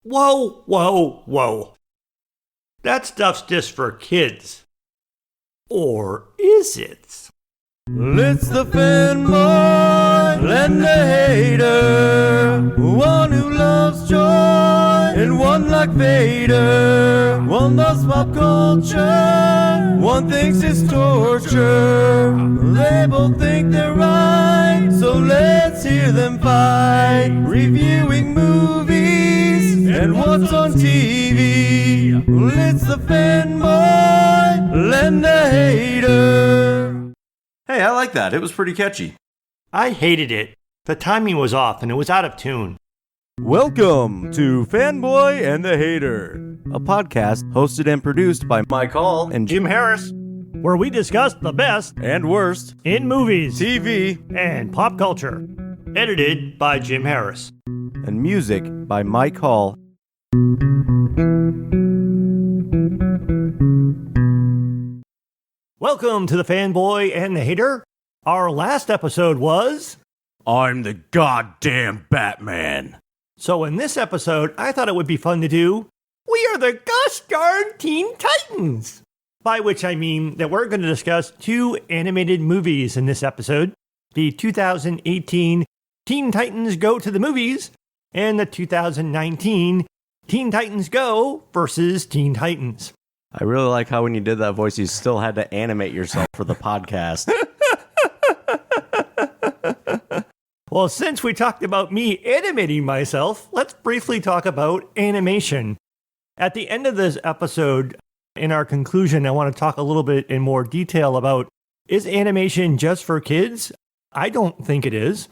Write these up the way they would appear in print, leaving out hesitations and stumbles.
Whoa, whoa, whoa. That stuff's just for kids. Or is it? It's the fanboy and the hater, one who loves joy and one like Vader. One loves pop culture, one thinks it's torture. They both think they're right, so let's hear them fight. Reviewing movies and what's on TV. It's the fanboy and the hater. Hey, I like that. It was pretty catchy. I hated it. The timing was off and it was out of tune. Welcome to Fanboy and the Hater, a podcast hosted and produced by Mike Hall and Jim Harris, where we discuss the best and worst in movies, TV, and pop culture. Edited by Jim Harris. and music by Mike Hall. Welcome to the Fanboy and the Hater. Our last episode was... I'm the goddamn Batman. So in this episode, I thought it would be fun to do... We are the Goshdarn Teen Titans! By which I mean that we're going to discuss two animated movies in this episode. The 2018 Teen Titans Go to the Movies and the 2019 Teen Titans Go versus Teen Titans. I really like how when you did that voice, you still had to animate yourself for the podcast. Well, since we talked about me animating myself, let's briefly talk about animation. At the end of this episode, in our conclusion, I want to talk a little bit in more detail about, is animation just for kids? I don't think it is.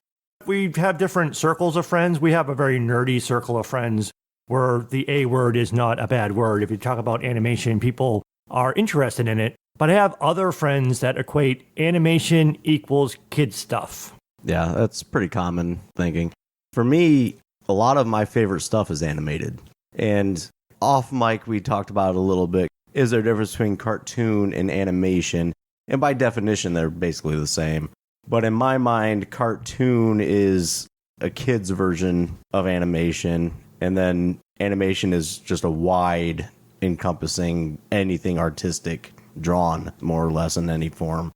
We have different circles of friends. We have a very nerdy circle of friends where the A word is not a bad word. If you talk about animation, people are interested in it. But I have other friends that equate animation equals kid stuff. Yeah, that's pretty common thinking. For me, a lot of my favorite stuff is animated. And off mic, we talked about it a little bit. Is there a difference between cartoon and animation? And by definition, they're basically the same. But in my mind, cartoon is a kid's version of animation. And then animation is just a wide encompassing anything artistic drawn more or less in any form.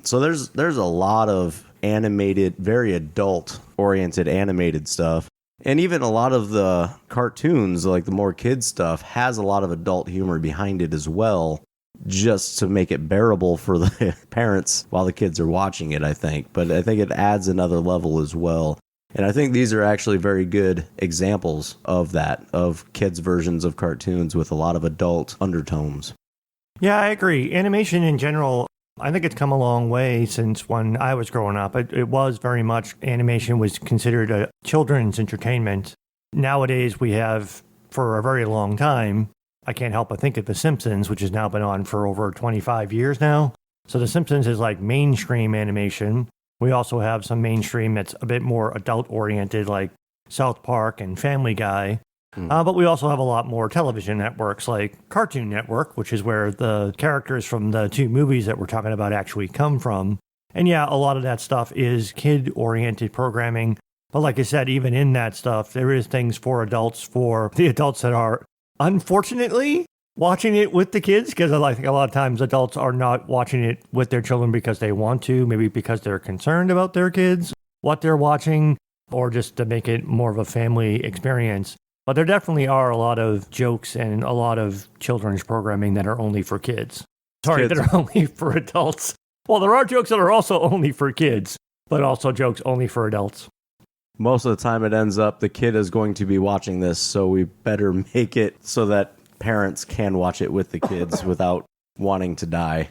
So there's a lot of animated, very adult oriented animated stuff. And even a lot of the cartoons, like the more kids stuff, has a lot of adult humor behind it as well, just to make it bearable for the parents while the kids are watching it, I think. But I think it adds another level as well. And I think these are actually very good examples of that, of kids' versions of cartoons with a lot of adult undertones. Yeah, I agree. Animation in general, I think it's come a long way since when I was growing up. It was very much, animation was considered a children's entertainment. Nowadays, we have, for a very long time, I can't help but think of The Simpsons, which has now been on for over 25 years now. So The Simpsons is like mainstream animation. We also have some mainstream that's a bit more adult-oriented, like South Park and Family Guy. But we also have a lot more television networks like Cartoon Network, which is where the characters from the two movies that we're talking about actually come from. And yeah, a lot of that stuff is kid-oriented programming. But like I said, even in that stuff, there is things for adults, for the adults that are, unfortunately, watching it with the kids, because I think a lot of times adults are not watching it with their children because they want to, maybe because they're concerned about their kids, what they're watching, or just to make it more of a family experience. But there definitely are a lot of jokes and a lot of children's programming that are only for kids. Sorry, that are only for adults. Well, there are jokes that are also only for kids, but also jokes only for adults. Most of the time it ends up the kid is going to be watching this, so we better make it so that parents can watch it with the kids without wanting to die.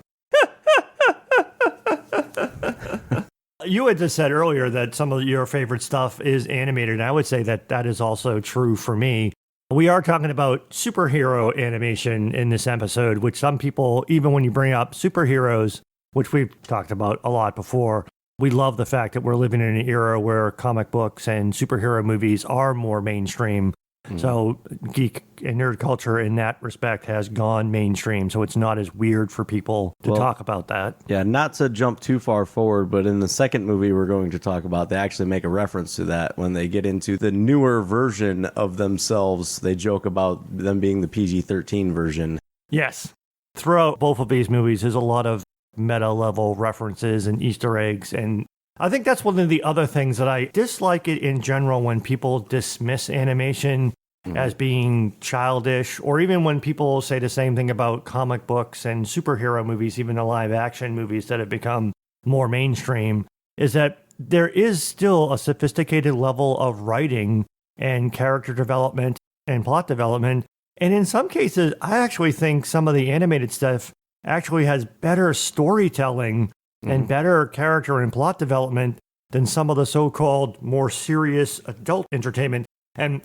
You had just said earlier that some of your favorite stuff is animated, and I would say that that is also true for me. We are talking about superhero animation in this episode, which some people, even when you bring up superheroes, which we've talked about a lot before, we love the fact that we're living in an era where comic books and superhero movies are more mainstream. So geek and nerd culture in that respect has gone mainstream. So it's not as weird for people to talk about that. Yeah, not to jump too far forward, but in the second movie we're going to talk about, they actually make a reference to that when they get into the newer version of themselves. They joke about them being the PG-13 version. Yes. Throughout both of these movies, there's a lot of meta-level references and Easter eggs. And I think that's one of the other things that I dislike it in general when people dismiss animation as being childish, or even when people say the same thing about comic books and superhero movies, even the live-action movies that have become more mainstream, is that there is still a sophisticated level of writing and character development and plot development. And in some cases, I actually think some of the animated stuff actually has better storytelling and better character and plot development than some of the so-called more serious adult entertainment. And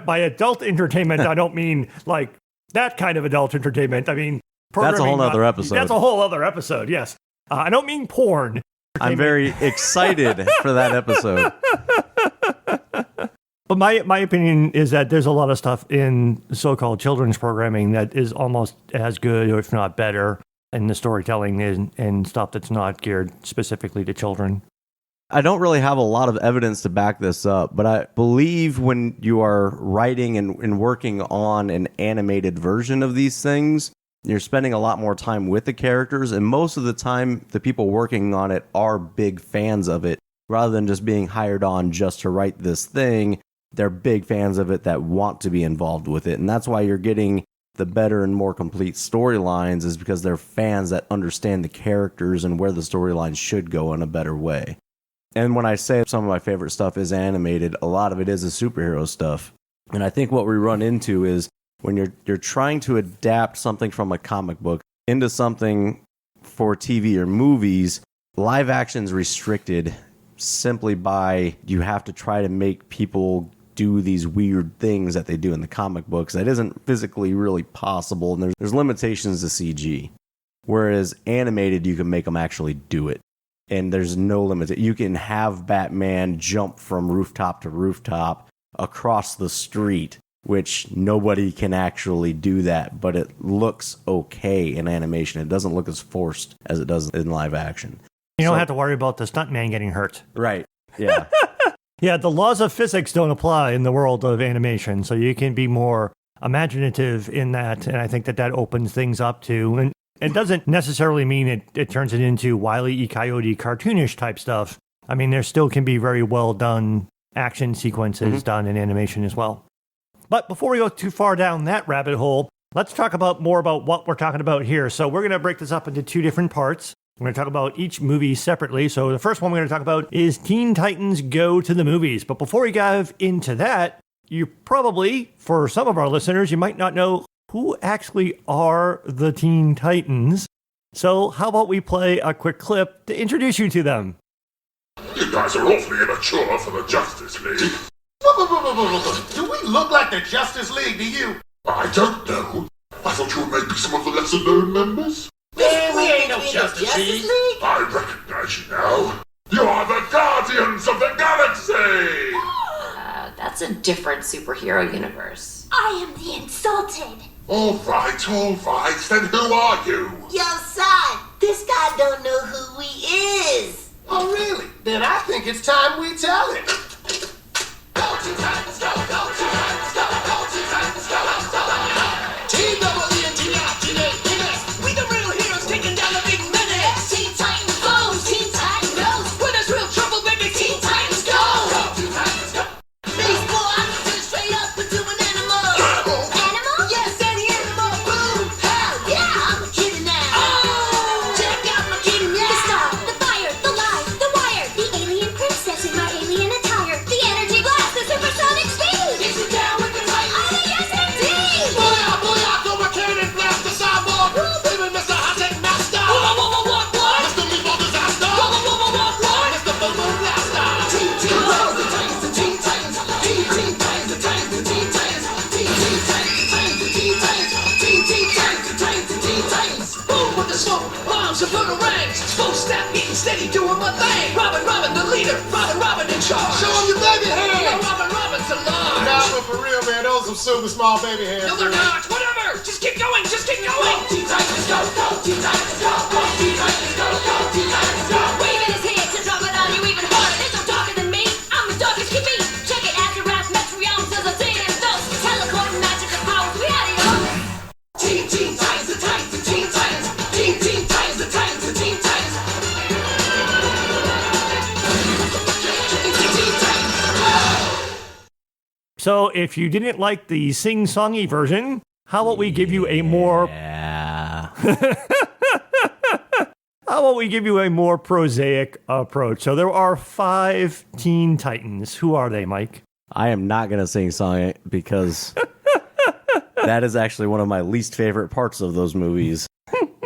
by adult entertainment, I don't mean like that kind of adult entertainment. I mean, that's a whole other episode. That's a whole other episode, yes. I don't mean porn. I'm very excited for that episode. But my opinion is that there's a lot of stuff in so-called children's programming that is almost as good, or if not better, in the storytelling and stuff that's not geared specifically to children. I don't really have a lot of evidence to back this up, but I believe when you are writing and working on an animated version of these things, you're spending a lot more time with the characters, and most of the time, the people working on it are big fans of it, rather than just being hired on just to write this thing. They're big fans of it that want to be involved with it, and that's why you're getting the better and more complete storylines, is because they're fans that understand the characters and where the storylines should go in a better way. And when I say some of my favorite stuff is animated, a lot of it is the superhero stuff. And I think what we run into is when you're trying to adapt something from a comic book into something for TV or movies, live action's restricted simply by you have to try to make people do these weird things that they do in the comic books that isn't physically really possible, and there's limitations to CG. Whereas animated, you can make them actually do it. And there's no limit. You can have Batman jump from rooftop to rooftop across the street, which nobody can actually do that, but it looks okay in animation. It doesn't look as forced as it does in live action. You don't have to worry about the stuntman getting hurt. Right. Yeah. Yeah, the laws of physics don't apply in the world of animation, so you can be more imaginative in that, and I think that opens things up too. And it doesn't necessarily mean it turns it into Wile E. Coyote cartoonish type stuff. I mean, there still can be very well done action sequences done in animation as well. But before we go too far down that rabbit hole, let's talk more about what we're talking about here. So we're going to break this up into two different parts. We're going to talk about each movie separately. So the first one we're going to talk about is Teen Titans Go to the Movies. But before we dive into that, you probably, for some of our listeners, you might not know who actually are the Teen Titans. So how about we play a quick clip to introduce you to them? You guys are awfully immature for the Justice League. Do we look like the Justice League to you? I don't know. I thought you were maybe some of the lesser-known members. Man, we ain't no Justice League. I recognize you now. You are the Guardians of the Galaxy! That's a different superhero universe. I am the Insulted. All right. Then who are you? Yo, son, this guy don't know who he is. Oh, really? Then I think it's time we tell him. Go to Titans, go, go to Titans, go, go to Titans, go, go, go. T-double-E-N-T-I-T-A-N-S. We the real heroes taking down the big menace. Teen Titans goes, Teen Titans goes. When there's real trouble, baby, Teen Titans go. Go to Titans, go. These boys turn straight up into an animal. Animal? Yes, any animal. Boom, pow. Yeah, I'm a kitty now. Oh, check out my kitty The now. star, the fire, the light, the wire, the alien princess in my alien attire, the energy blast, the supersonic speed. Is it down with the Titans? Oh, yes, indeed. Booyah, throw a cannon blast the cyborg. Baby, Mr. High-Tech Master. What? Mr. Meatball Disaster. What? Mr. Boom Blaster. Teen Titans, the Titans, the Teen Titans. Teen Titans, the Titans, the Teen Titans. Teen Titans, the Titans, the Teen Titans. Teen Titans, the Titans, the Teen Titans. Boom with the smoke, bombs and the ranks. Full snap, getting steady, doing my thing. Robin, the leader. Robin in charge. Show 'em your baby hand. Robin's alive. Nah, but for real, man, some super small baby hairs. No, they're not. Whatever. Just keep going. Just keep going. Teen Titans go, go. Teen Titans go, go. Teen Titans go, go. Teen Titans go. Waving his hand to drop it on you even harder. There's no darker than me. I'm the darkest can be. Check it as the rap metrions as a thing and those. Teleport magic of powers we had it. Teen Titans, the Titans, the Teen Titans. Teen Titans, the Titans, the Teen Titans. Teen Titans. So if you didn't like the sing-songy version, how about we give you a more Yeah. how about we give you a more prosaic approach? So there are 5 Teen Titans. Who are they, Mike? I am not going to sing song because that is actually one of my least favorite parts of those movies,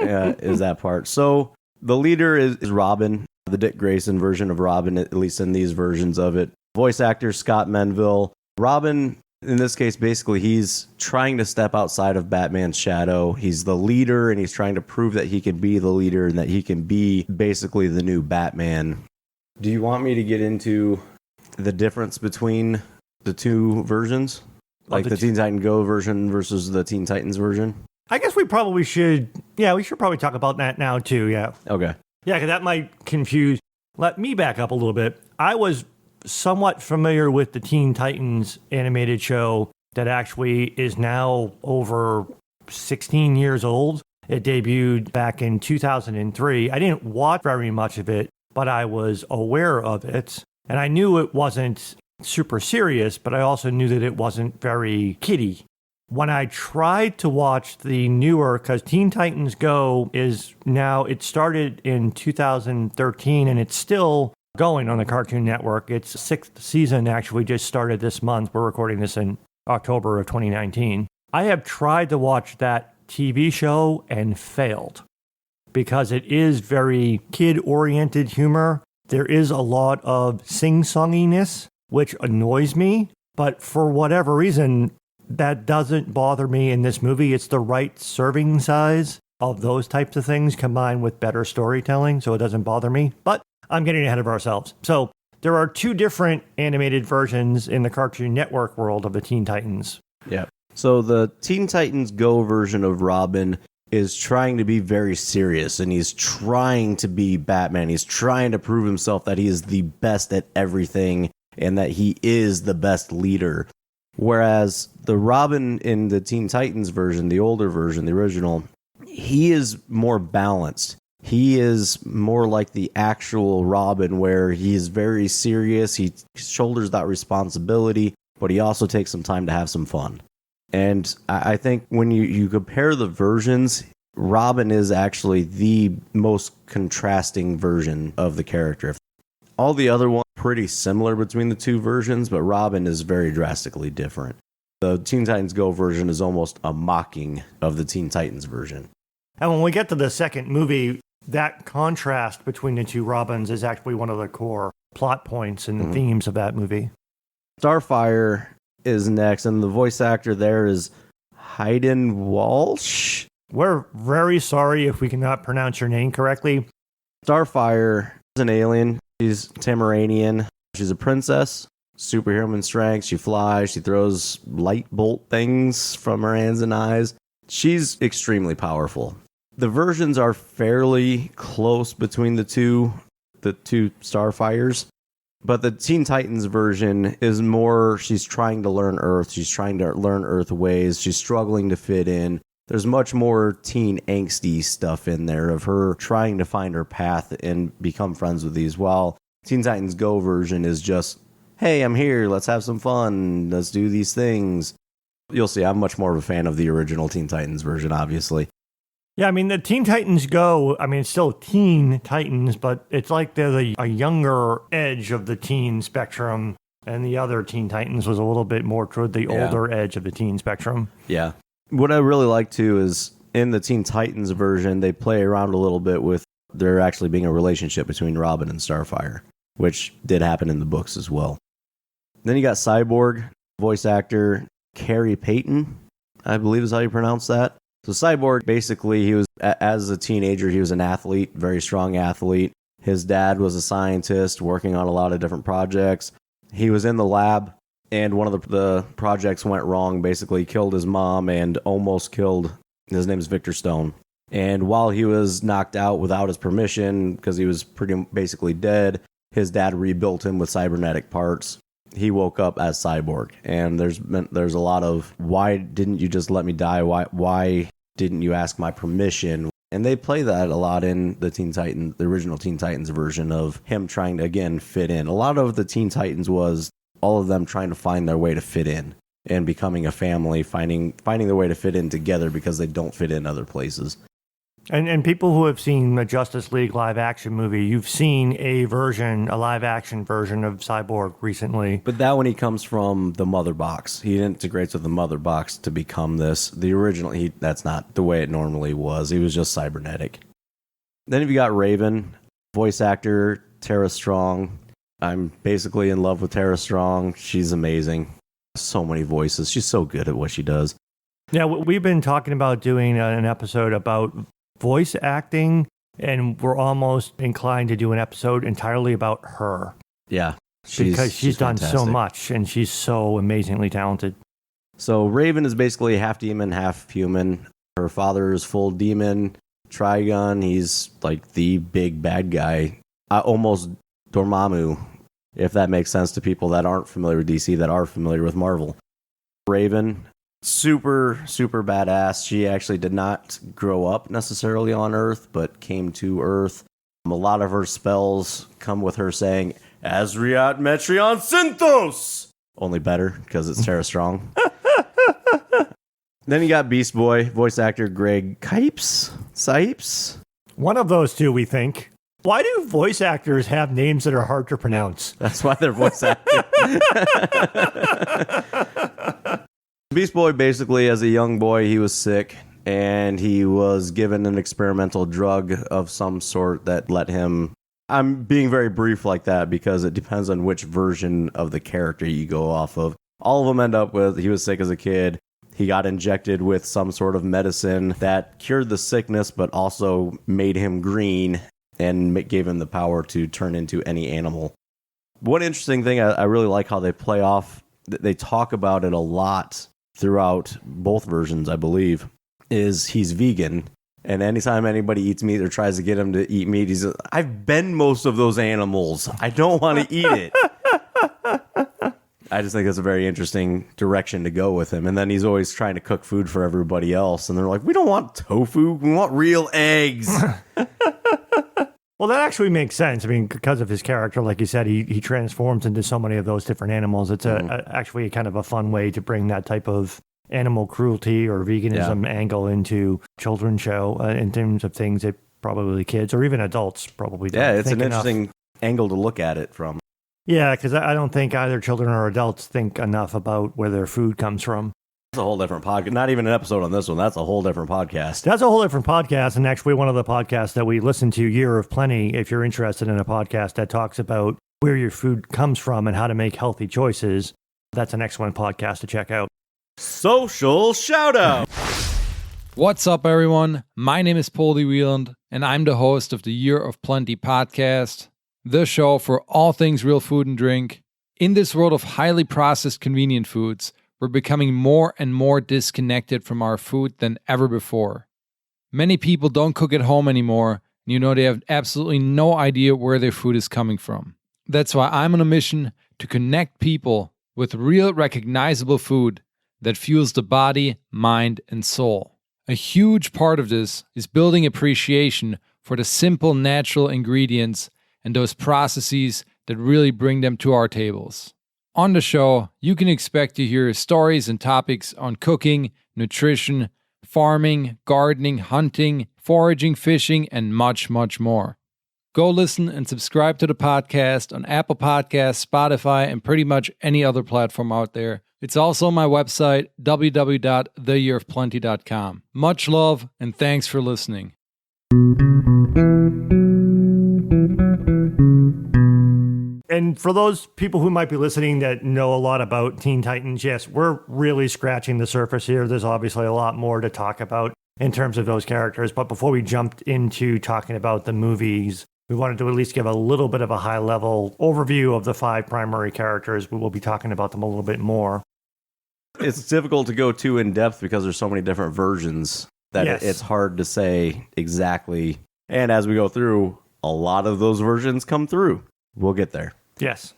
is that part. So the leader is Robin, the Dick Grayson version of Robin, at least in these versions of it. Voice actor Scott Menville. Robin, in this case, basically he's trying to step outside of Batman's shadow. He's the leader, and he's trying to prove that he can be the leader and that he can be basically the new Batman. Do you want me to get into the difference between the two versions? Like the Teen Titan Go version versus the Teen Titans version? I guess we probably should. Yeah, we should probably talk about that now too. Yeah. Okay. Yeah, because that might confuse. Let me back up a little bit. I was somewhat familiar with the Teen Titans animated show that actually is now over 16 years old. It debuted back in 2003. I didn't watch very much of it, but I was aware of it. And I knew it wasn't super serious, but I also knew that it wasn't very kiddie. When I tried to watch the newer, because Teen Titans Go is now, it started in 2013 and it's still going on the Cartoon Network. Its 6th season actually just started this month. We're recording this in October of 2019. I have tried to watch that TV show and failed because it is very kid-oriented humor. There is a lot of sing-songiness, which annoys me, but for whatever reason, that doesn't bother me in this movie. It's the right serving size of those types of things combined with better storytelling, so it doesn't bother me. But I'm getting ahead of ourselves. So there are 2 different animated versions in the Cartoon Network world of the Teen Titans. Yeah. So the Teen Titans Go version of Robin is trying to be very serious, and he's trying to be Batman. He's trying to prove himself that he is the best at everything and that he is the best leader. Whereas the Robin in the Teen Titans version, the older version, the original, he is more balanced. He is more like the actual Robin, where he is very serious. He shoulders that responsibility, but he also takes some time to have some fun. And I think when you compare the versions, Robin is actually the most contrasting version of the character. All the other ones are pretty similar between the 2 versions, but Robin is very drastically different. The Teen Titans Go version is almost a mocking of the Teen Titans version. And when we get to the second movie, that contrast between the 2 Robins is actually one of the core plot points and themes of that movie. Starfire is next, and the voice actor there is Hayden Walsh. We're very sorry if we cannot pronounce your name correctly. Starfire is an alien. She's Tamaranian. She's a princess, superhuman strength. She flies. She throws light bolt things from her hands and eyes. She's extremely powerful. The versions are fairly close between the two Starfires. But the Teen Titans version is more, she's trying to learn Earth. She's trying to learn Earth ways. She's struggling to fit in. There's much more teen angsty stuff in there of her trying to find her path and become friends with these. While Teen Titans Go version is just, hey, I'm here. Let's have some fun. Let's do these things. You'll see, I'm much more of a fan of the original Teen Titans version, obviously. Yeah, I mean, the Teen Titans Go, I mean, it's still Teen Titans, but it's like they're a younger edge of the teen spectrum, and the other Teen Titans was a little bit more toward the older edge of the teen spectrum. Yeah. What I really like, too, is in the Teen Titans version, they play around a little bit with there actually being a relationship between Robin and Starfire, which did happen in the books as well. Then you got Cyborg, voice actor Carrie Payton, I believe is how you pronounce that. So Cyborg, basically, he was, as a teenager, he was an athlete, very strong athlete. His dad was a scientist working on a lot of different projects. He was in the lab and one of the projects went wrong, basically killed his mom and almost killed, his name is Victor Stone. And while he was knocked out without his permission, because he was basically dead, his dad rebuilt him with cybernetic parts. He woke up as Cyborg, and there's a lot of, why didn't you just let me die? Why didn't you ask my permission? And they play that a lot in the original Teen Titans version of him trying to, again, fit in. A lot of the Teen Titans was all of them trying to find their way to fit in and becoming a family, finding their way to fit in together because they don't fit in other places. And people who have seen the Justice League live action movie, you've seen a live action version of Cyborg recently. But that one, he comes from the Mother Box. He integrates with the Mother Box to become this. The original, that's not the way it normally was. He was just cybernetic. Then if you got Raven, voice actor Tara Strong. I'm basically in love with Tara Strong. She's amazing. So many voices. She's so good at what she does. Yeah, we've been talking about doing an episode about voice acting, and we're almost inclined to do an episode entirely about her. Yeah. Because she's done so fantastic. much, and she's so amazingly talented. So Raven is basically half demon, half human. Her father is full demon. Trigon, he's like the big bad guy. Almost Dormammu, if that makes sense to people that aren't familiar with DC, that are familiar with Marvel. Raven, super, super badass. She actually did not grow up necessarily on Earth, but came to Earth. A lot of her spells come with her saying, Asriat Metrion Synthos! Only better, because it's Tara Strong. Then you got Beast Boy, voice actor Greg Sipes. One of those two, we think. Why do voice actors have names that are hard to pronounce? That's why they're voice acting. Beast Boy, basically, as a young boy, he was sick, and he was given an experimental drug of some sort that let him... I'm being very brief like that because it depends on which version of the character you go off of. All of them end up with, he was sick as a kid. He got injected with some sort of medicine that cured the sickness, but also made him green and gave him the power to turn into any animal. One interesting thing, I really like how they play off, they talk about it a lot throughout both versions, I believe, is he's vegan. And anytime anybody eats meat or tries to get him to eat meat, he's like, I've been most of those animals. I don't want to eat it. I just think that's a very interesting direction to go with him. And then he's always trying to cook food for everybody else. And they're like, we don't want tofu. We want real eggs. Well, that actually makes sense. I mean, because of his character, like you said, he transforms into so many of those different animals. It's actually kind of a fun way to bring that type of animal cruelty or veganism angle into children's show in terms of things that probably kids or even adults probably don't Yeah, it's think an enough. interesting angle to look at it from. Yeah, because I don't think either children or adults think enough about where their food comes from. That's a whole different podcast. Not even an episode on this one. That's a whole different podcast. That's a whole different podcast, and actually one of the podcasts that we listen to, Year of Plenty, if you're interested in a podcast that talks about where your food comes from and how to make healthy choices, that's an excellent podcast to check out. Social shout out. What's up, everyone? My name is Poldy Wieland, and I'm the host of the Year of Plenty podcast, the show for all things real food and drink. In this world of highly processed convenient foods, we're becoming more and more disconnected from our food than ever before. Many people don't cook at home anymore, and they have absolutely no idea where their food is coming from. That's why I'm on a mission to connect people with real recognizable food that fuels the body, mind, and soul. A huge part of this is building appreciation for the simple natural ingredients and those processes that really bring them to our tables. On the show, you can expect to hear stories and topics on cooking, nutrition, farming, gardening, hunting, foraging, fishing, and much, much more. Go listen and subscribe to the podcast on Apple Podcasts, Spotify, and pretty much any other platform out there. It's also on my website, www.theyearofplenty.com. Much love, and thanks for listening. And for those people who might be listening that know a lot about Teen Titans, yes, we're really scratching the surface here. There's obviously a lot more to talk about in terms of those characters. But before we jumped into talking about the movies, we wanted to at least give a little bit of a high-level overview of the 5 primary characters. We will be talking about them a little bit more. It's difficult to go too in depth because there's so many different versions that Yes. it's hard to say exactly. And as we go through, a lot of those versions come through. We'll get there. Yes.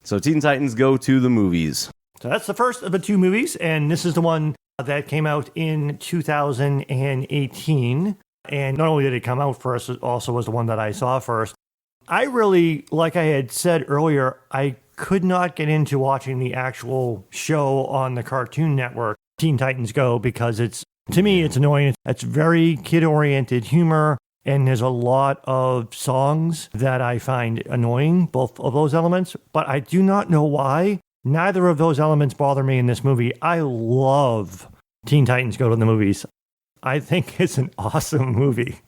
So Teen Titans Go to the movies. So that's the first of the 2 movies, and this is the one that came out in 2018. And not only did it come out first, it also was the one that I saw first. I really, like I had said earlier, I could not get into watching the actual show on the Cartoon Network, Teen Titans Go, because to me, it's annoying. It's very kid-oriented humor, and there's a lot of songs that I find annoying, both of those elements, but I do not know why. Neither of those elements bother me in this movie. I love Teen Titans Go to the movies. I think it's an awesome movie.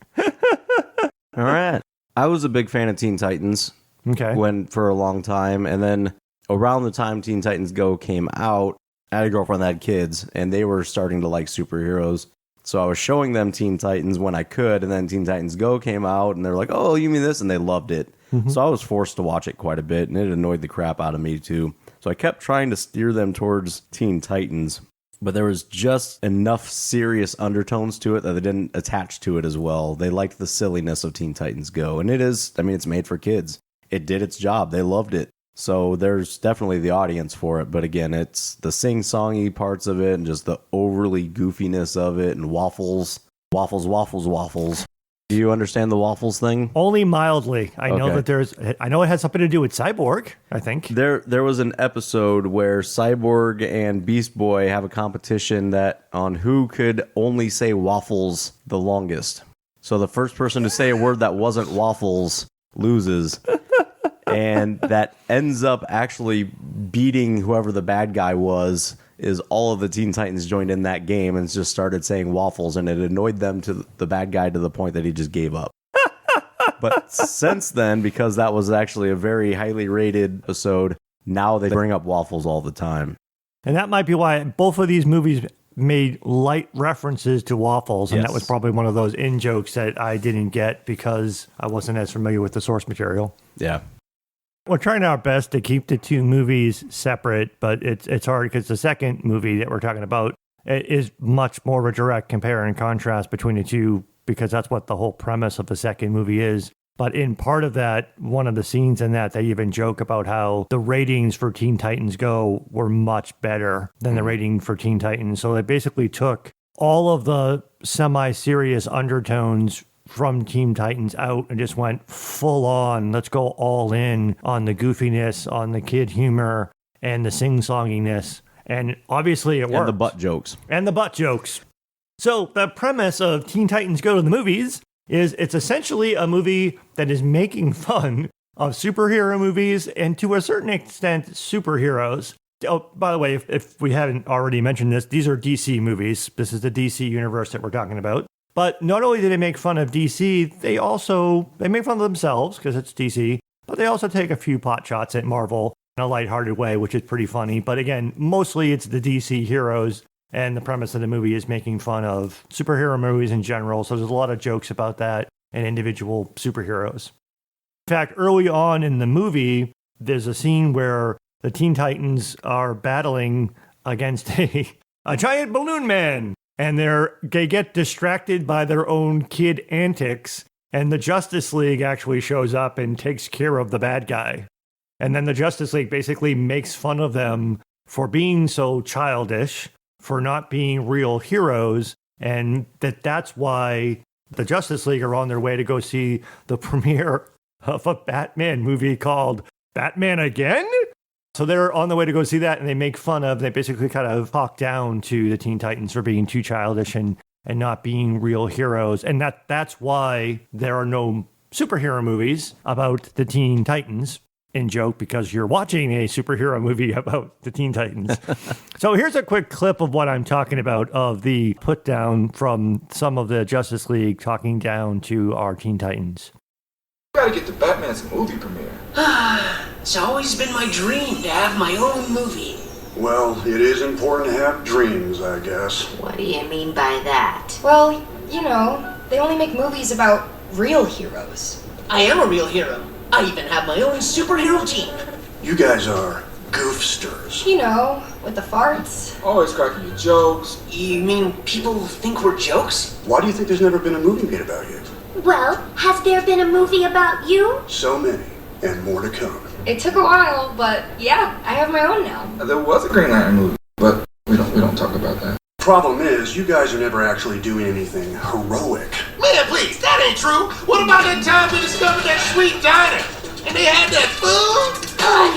All right. I was a big fan of Teen Titans Okay. for a long time. And then around the time Teen Titans Go came out, I had a girlfriend that had kids, and they were starting to like superheroes. So I was showing them Teen Titans when I could, and then Teen Titans Go came out, and they're like, oh, you mean this? And they loved it. So I was forced to watch it quite a bit, and it annoyed the crap out of me too. So I kept trying to steer them towards Teen Titans, but there was just enough serious undertones to it that they didn't attach to it as well. They liked the silliness of Teen Titans Go, and it's made for kids. It did its job. They loved it. So there's definitely the audience for it. But again, it's the sing-songy parts of it and just the overly goofiness of it and waffles. Do you understand the waffles thing? Only mildly. I know Okay. that I know it has something to do with Cyborg, I think. There was an episode where Cyborg and Beast Boy have a competition on who could only say waffles the longest. So the first person to say a word that wasn't waffles loses. And that ends up actually beating whoever the bad guy was. Is all of the Teen Titans joined in that game and just started saying waffles, and it annoyed them to the bad guy to the point that he just gave up. But since then, because that was actually a very highly rated episode, now they bring up waffles all the time. And that might be why both of these movies made light references to waffles. And that Yes. was probably one of those in-jokes that I didn't get because I wasn't as familiar with the source material. Yeah. We're trying our best to keep the 2 movies separate, but it's hard because the second movie that we're talking about is much more of a direct compare and contrast between the 2, because that's what the whole premise of the second movie is. But in part of that, one of the scenes in that, they even joke about how the ratings for Teen Titans Go were much better than the rating for Teen Titans. So they basically took all of the semi-serious undertones from Teen Titans out and just went full on. Let's go all in on the goofiness, on the kid humor, and the sing-songiness. And obviously it worked. And the butt jokes. And the butt jokes. So the premise of Teen Titans Go to the movies is it's essentially a movie that is making fun of superhero movies and to a certain extent superheroes. Oh, by the way, if we haven't already mentioned this, these are DC movies. This is the DC universe that we're talking about. But not only do they make fun of DC, they make fun of themselves because it's DC, but they also take a few pot shots at Marvel in a lighthearted way, which is pretty funny. But again, mostly it's the DC heroes, and the premise of the movie is making fun of superhero movies in general. So there's a lot of jokes about that and individual superheroes. In fact, early on in the movie, there's a scene where the Teen Titans are battling against a giant balloon man. And they get distracted by their own kid antics, and the Justice League actually shows up and takes care of the bad guy. And then the Justice League basically makes fun of them for being so childish, for not being real heroes, and that's why the Justice League are on their way to go see the premiere of a Batman movie called Batman Again? So they're on the way to go see that, and they basically kind of talk down to the Teen Titans for being too childish and not being real heroes. And that's why there are no superhero movies about the Teen Titans, in joke, because you're watching a superhero movie about the Teen Titans. So here's a quick clip of what I'm talking about, of the put down from some of the Justice League talking down to our Teen Titans. Gotta get to Batman's movie premiere. It's always been my dream to have my own movie. Well, it is important to have dreams, I guess. What do you mean by that? Well, you know, they only make movies about real heroes. I am a real hero. I even have my own superhero team. You guys are goofsters. You know, with the farts. Always cracking your jokes. You mean people think we're jokes? Why do you think there's never been a movie made about you? Well, has there been a movie about you? So many, and more to come. It took a while, but yeah, I have my own now. There was a Green Lantern movie, but we don't talk about that. Problem is, you guys are never actually doing anything heroic. Man, please, that ain't true. What about that time we discovered that sweet diner? And they had that food?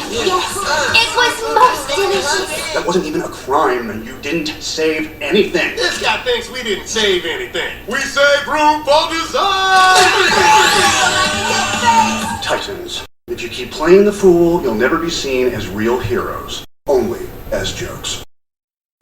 Yes, it was most delicious. That wasn't even a crime, and you didn't save anything. This guy thinks we didn't save anything. We saved room for design! Titans, if you keep playing the fool, you'll never be seen as real heroes, only as jokes.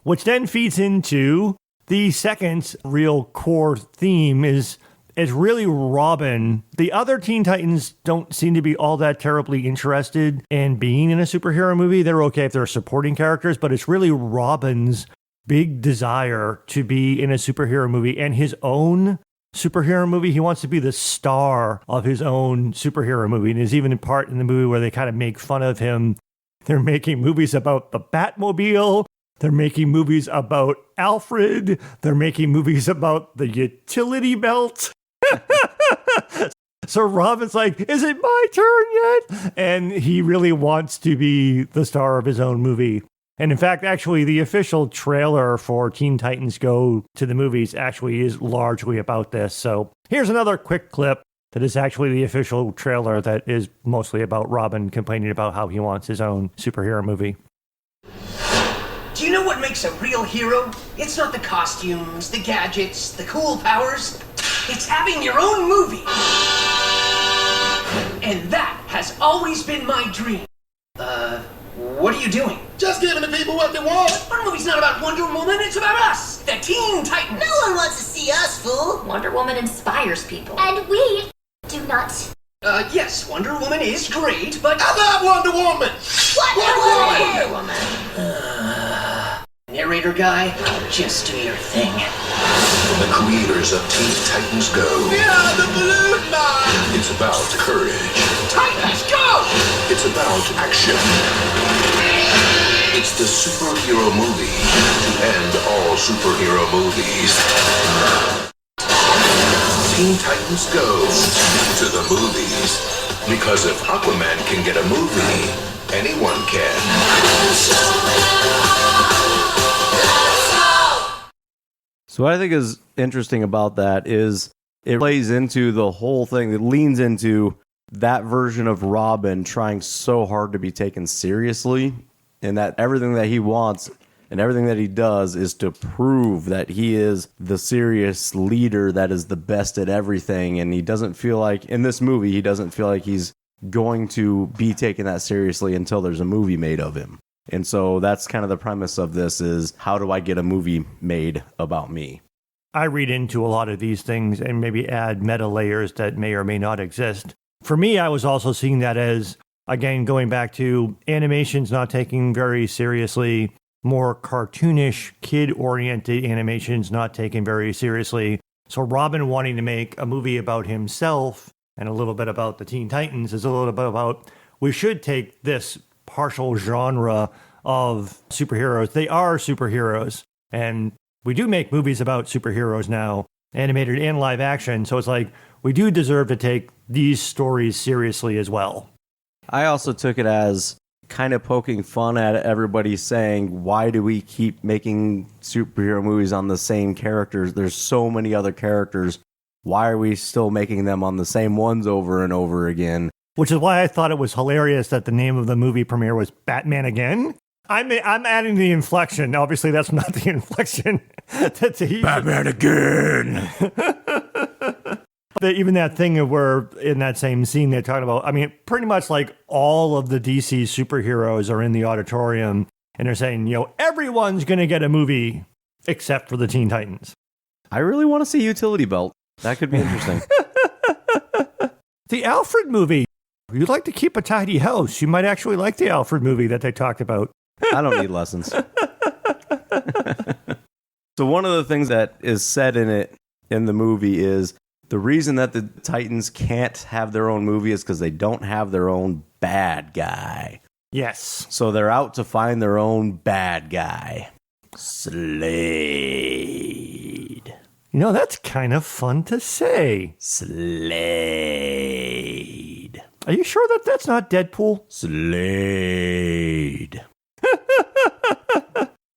Which then feeds into the second real core theme is really Robin. The other Teen Titans don't seem to be all that terribly interested in being in a superhero movie. They're okay if they're supporting characters, but it's really Robin's big desire to be in a superhero movie and his own superhero movie. He wants to be the star of his own superhero movie. And there's even a part in the movie where they kind of make fun of him. They're making movies about the Batmobile. They're making movies about Alfred. They're making movies about the utility belt. So Robin's like, is it my turn yet? And he really wants to be the star of his own movie. And in fact, actually, the official trailer for Teen Titans Go to the Movies actually is largely about this. So here's another quick clip that is actually the official trailer that is mostly about Robin complaining about how he wants his own superhero movie. Do you know what makes a real hero? It's not the costumes, the gadgets, the cool powers. It's having your own movie. And that has always been my dream. What are you doing? Just giving the people what they want. Our movie's not about Wonder Woman, it's about us, the Teen Titans. No one wants to see us, fool. Wonder Woman inspires people. And we do not. Yes, Wonder Woman is great, but... I love Wonder Woman! Wonder Woman! Narrator guy, just do your thing. From the creators of Teen Titans Go. Yeah, the balloon man! It's about courage. Titans, go! It's about action. It's the superhero movie to end all superhero movies. Teen Titans Go to the movies. Because if Aquaman can get a movie, anyone can. So what I think is interesting about that is it plays into the whole thing. It leans into that version of Robin trying so hard to be taken seriously, and that everything that he wants and everything that he does is to prove that he is the serious leader that is the best at everything. And he doesn't feel like, in this movie, he doesn't feel like he's going to be taken that seriously until there's a movie made of him. And so that's kind of the premise of this is, how do I get a movie made about me? I read into a lot of these things and maybe add meta layers that may or may not exist. For me, I was also seeing that as, again, going back to animations not taking very seriously, more cartoonish, kid-oriented animations not taken very seriously. So Robin wanting to make a movie about himself and a little bit about the Teen Titans is a little bit about, we should take this partial genre of superheroes. They are superheroes, and we do make movies about superheroes now, animated and live action. So it's like, we do deserve to take these stories seriously as well. I also took it as kind of poking fun at everybody saying, why do we keep making superhero movies on the same characters? There's so many other characters. Why are we still making them on the same ones over and over again? Which is why I thought it was hilarious that the name of the movie premiere was Batman Again. I'm adding the inflection. Obviously, that's not the inflection. Batman Again. Even that thing where in that same scene they're talking about, I mean, pretty much like all of the DC superheroes are in the auditorium and they're saying, everyone's going to get a movie except for the Teen Titans. I really want to see Utility Belt. That could be interesting. The Alfred movie. If you'd like to keep a tidy house, you might actually like the Alfred movie that they talked about. I don't need lessons. So one of the things that is said in the movie is The reason that the Titans can't have their own movie is because they don't have their own bad guy. Yes. So they're out to find their own bad guy. Slade. You know, that's kind of fun to say. Slade. Are you sure that that's not Deadpool? Slade.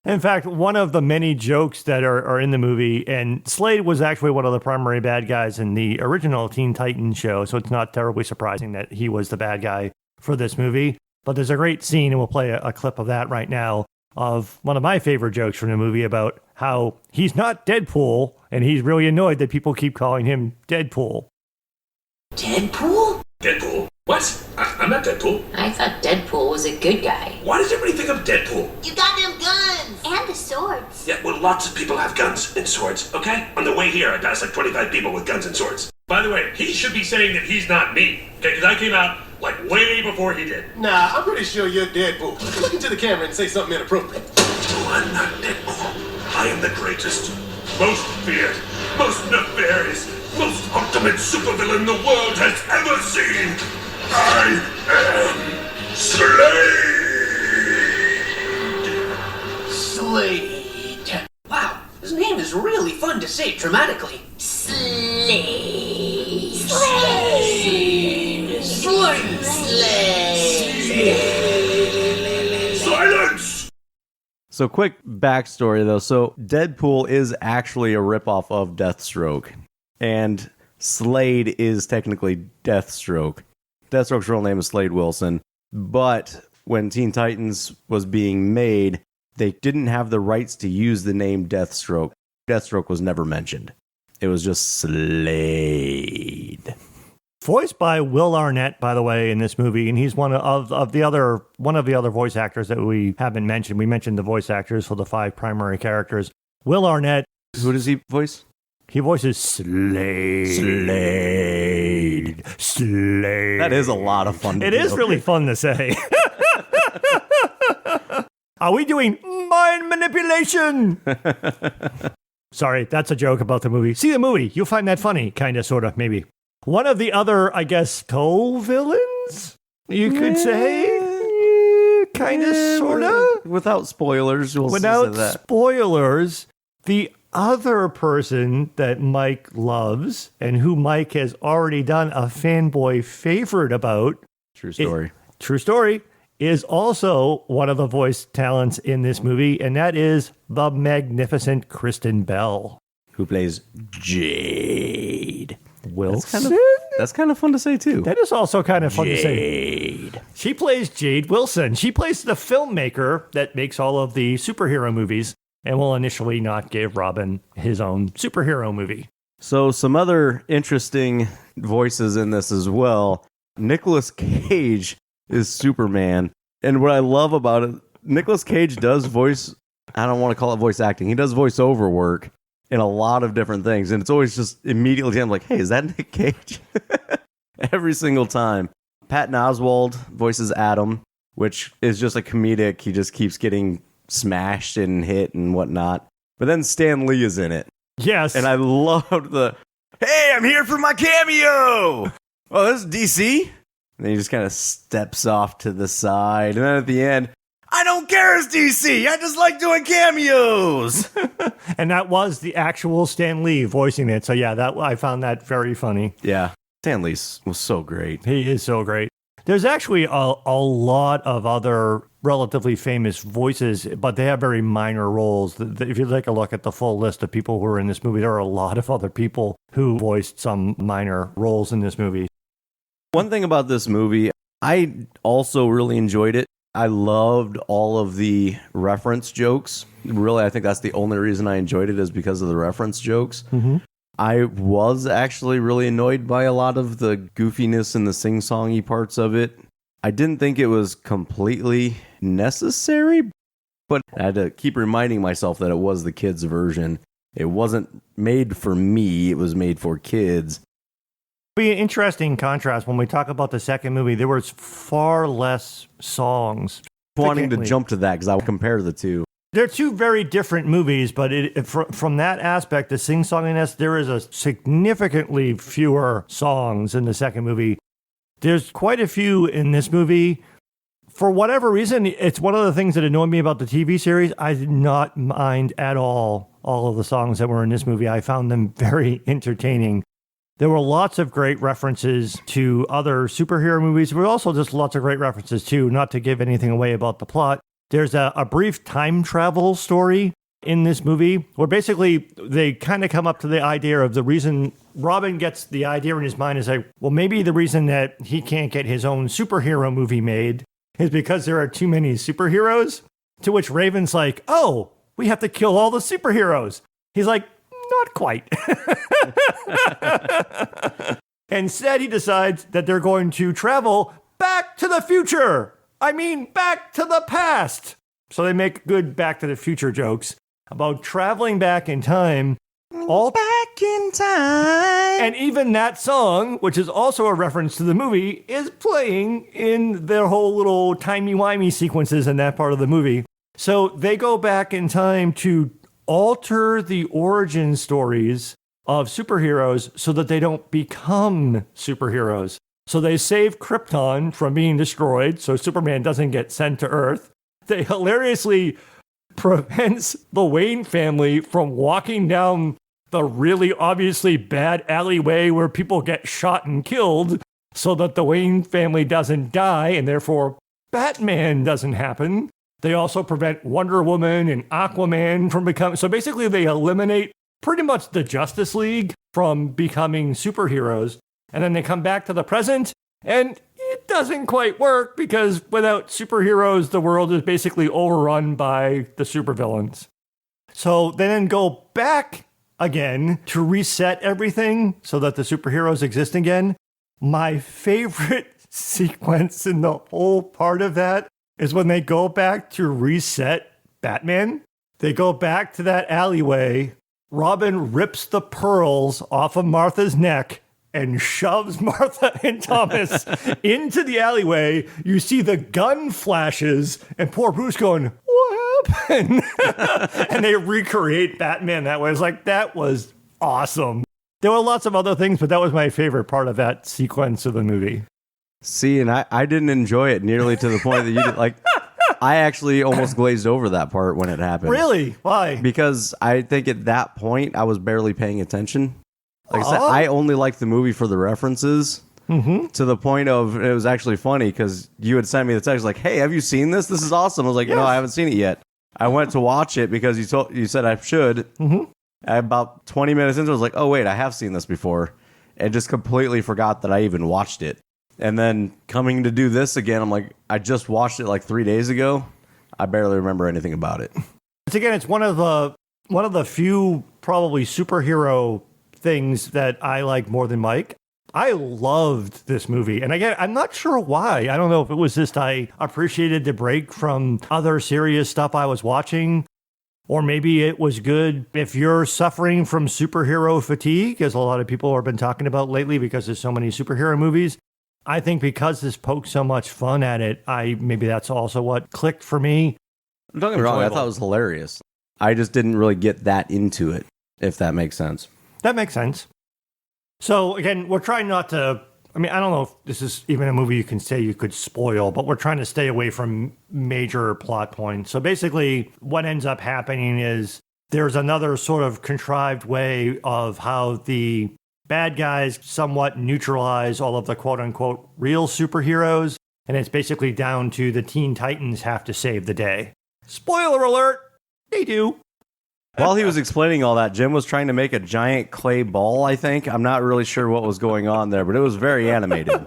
In fact, one of the many jokes that are in the movie, and Slade was actually one of the primary bad guys in the original Teen Titans show, so it's not terribly surprising that he was the bad guy for this movie. But there's a great scene, and we'll play a clip of that right now, of one of my favorite jokes from the movie about how he's not Deadpool, and he's really annoyed that people keep calling him Deadpool. Deadpool? Deadpool? What? I'm not Deadpool. I thought Deadpool was a good guy. Why does everybody think I'm Deadpool? You got them guns! And the swords. Yeah, well, lots of people have guns and swords, okay? On the way here, I passed like 25 people with guns and swords. By the way, he should be saying that he's not me, okay? Because I came out like way before he did. Nah, I'm pretty sure you're Deadpool. Look into the camera and say something inappropriate. Oh, I'm not Deadpool. I am the greatest, most feared, most nefarious, most ultimate supervillain the world has ever seen. I am Slade. Slade. Wow, his name is really fun to say dramatically. Slade. Slade. Slade. Slade. Silence! So quick backstory though. So Deadpool is actually a ripoff of Deathstroke. And Slade is technically Deathstroke. Deathstroke's real name is Slade Wilson. But when Teen Titans was being made, they didn't have the rights to use the name Deathstroke. Deathstroke was never mentioned. It was just Slade. Voiced by Will Arnett, by the way, in this movie, and he's one of the other voice actors that we haven't mentioned. We mentioned the voice actors for the 5 primary characters. Will Arnett. Who does he voice? He voices Slade. Slade. That is a lot of fun. It is really fun to say. Are we doing mind manipulation? Sorry, that's a joke about the movie. See the movie. You'll find that funny. Kind of, sort of, maybe. One of the other, I guess, co-villains, you could say. Kind of, sort of. Without spoilers. Without spoilers, the other person that Mike loves and who Mike has already done a fanboy favorite about. True story. True story. Is also one of the voice talents in this movie, and that is the magnificent Kristen Bell. Who plays Jade Wilson? That's kind of fun to say, too. That is also kind of fun to say. Jade. She plays Jade Wilson. She plays the filmmaker that makes all of the superhero movies and will initially not give Robin his own superhero movie. So some other interesting voices in this as well. Nicolas Cage is Superman. And what I love about it, Nicolas Cage does voice, I don't want to call it voice acting, he does voiceover work in a lot of different things. And it's always just immediately, I'm like, hey, is that Nick Cage? Every single time. Patton Oswalt voices Adam, which is just a comedic. He just keeps getting smashed and hit and whatnot. But then Stan Lee is in it. Yes. And I loved the, hey, I'm here for my cameo. Oh, this is DC? And then he just kind of steps off to the side. And then at the end, I don't care, it's DC. I just like doing cameos. And that was the actual Stan Lee voicing it. So yeah, that I found that very funny. Yeah. Stan Lee was so great. He is so great. There's actually a lot of other relatively famous voices, but they have very minor roles. If you take a look at the full list of people who are in this movie, there are a lot of other people who voiced some minor roles in this movie. One thing about this movie, I also really enjoyed it. I loved all of the reference jokes. Really, I think that's the only reason I enjoyed it is because of the reference jokes. Mm-hmm. I was actually really annoyed by a lot of the goofiness and the sing-songy parts of it. I didn't think it was completely necessary, but I had to keep reminding myself that it was the kids' version. It wasn't made for me, it was made for kids. Be an interesting contrast when we talk about the second movie. There was far less songs. Wanting to jump to that because I would compare the two. They're two very different movies, but from that aspect, the sing-songiness, there is a significantly fewer songs in the second movie. There's quite a few in this movie. For whatever reason, it's one of the things that annoyed me about the TV series. I did not mind at all of the songs that were in this movie. I found them very entertaining. There were lots of great references to other superhero movies. There were also just lots of great references, too, not to give anything away about the plot. There's a brief time travel story in this movie where basically they kind of come up to the idea of the reason Robin gets the idea in his mind is like, well, maybe the reason that he can't get his own superhero movie made is because there are too many superheroes. To which Raven's like, oh, we have to kill all the superheroes. He's like, not quite. Instead, he decides that they're going to travel back to the future. I mean, back to the past. So they make good Back to the Future jokes about traveling back in time. All back in time. And even that song, which is also a reference to the movie, is playing in their whole little timey-wimey sequences in that part of the movie. So they go back in time to alter the origin stories of superheroes so that they don't become superheroes. So they save Krypton from being destroyed so Superman doesn't get sent to Earth. They hilariously prevents the Wayne family from walking down the really obviously bad alleyway where people get shot and killed so that the Wayne family doesn't die and therefore Batman doesn't happen. They also prevent Wonder Woman and Aquaman from becoming... So basically they eliminate pretty much the Justice League from becoming superheroes. And then they come back to the present, and it doesn't quite work because without superheroes, the world is basically overrun by the supervillains. So they then go back again to reset everything so that the superheroes exist again. My favorite sequence in the whole part of that is when they go back to reset Batman. They go back to that alleyway. Robin rips the pearls off of Martha's neck and shoves Martha and Thomas into the alleyway. You see the gun flashes and poor Bruce going, what happened? And they recreate Batman that way. It's like, that was awesome. There were lots of other things, but that was my favorite part of that sequence of the movie. See, and I didn't enjoy it nearly to the point that you did. Like, I actually almost glazed over that part when it happened. Really? Why? Because I think at that point, I was barely paying attention. Like I said, I only liked the movie for the references. To the point of, it was actually funny because you had sent me the text like, hey, have you seen this? This is awesome. I was like, no, I haven't seen it yet. I went to watch it because you said I should. About 20 minutes into it, I was like, oh, wait, I have seen this before. And just completely forgot that I even watched it. And then coming to do this again, I'm like, I just watched it like 3 days ago. I barely remember anything about it. It's one of the few probably superhero things that I like more than Mike. I loved this movie. And again, I'm not sure why. I don't know if it was just I appreciated the break from other serious stuff I was watching, or maybe it was good if you're suffering from superhero fatigue, as a lot of people have been talking about lately because there's so many superhero movies. I think because this poked so much fun at it, maybe that's also what clicked for me. Don't get me wrong, I thought it was hilarious. I just didn't really get that into it, if that makes sense. That makes sense. So again, we're trying not to, I don't know if this is even a movie you can say you could spoil, but we're trying to stay away from major plot points. So basically what ends up happening is there's another sort of contrived way of how the bad guys somewhat neutralize all of the quote-unquote real superheroes, and it's basically down to the Teen Titans have to save the day. Spoiler alert, they do. While he was explaining all that, Jim was trying to make a giant clay ball, I think. I'm not really sure what was going on there, but it was very animated.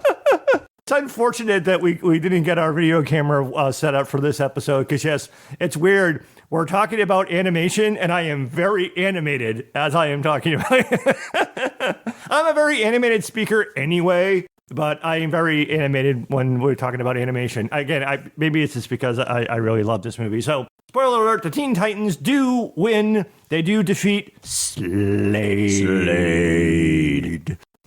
It's unfortunate that we didn't get our video camera set up for this episode, because yes, it's weird. We're talking about animation, and I am very animated as I am talking about it. I'm a very animated speaker anyway, but I am very animated when we're talking about animation. Again, maybe it's just because I really love this movie. So, spoiler alert, the Teen Titans do win. They do defeat Slade.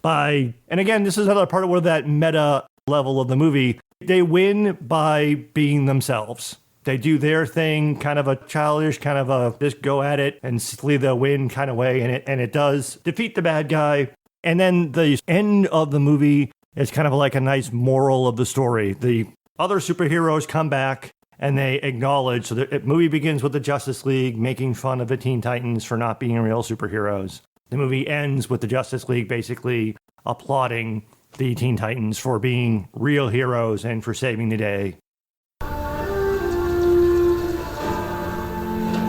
And again, this is another part of where that meta level of the movie, they win by being themselves. They do their thing, kind of a childish, kind of a just go at it and see the win kind of way. And it does defeat the bad guy. And then the end of the movie is kind of like a nice moral of the story. The other superheroes come back and they acknowledge. So the movie begins with the Justice League making fun of the Teen Titans for not being real superheroes. The movie ends with the Justice League basically applauding the Teen Titans for being real heroes and for saving the day.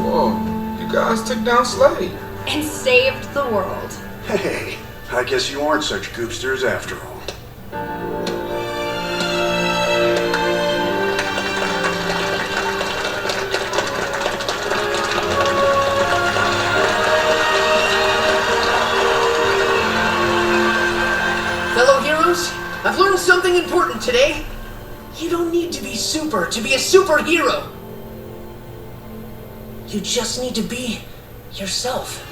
Whoa, you guys took down Slade. And saved the world. Hey, I guess you aren't such goopsters after all. Fellow heroes, I've learned something important today. You don't need to be super to be a superhero. You just need to be yourself.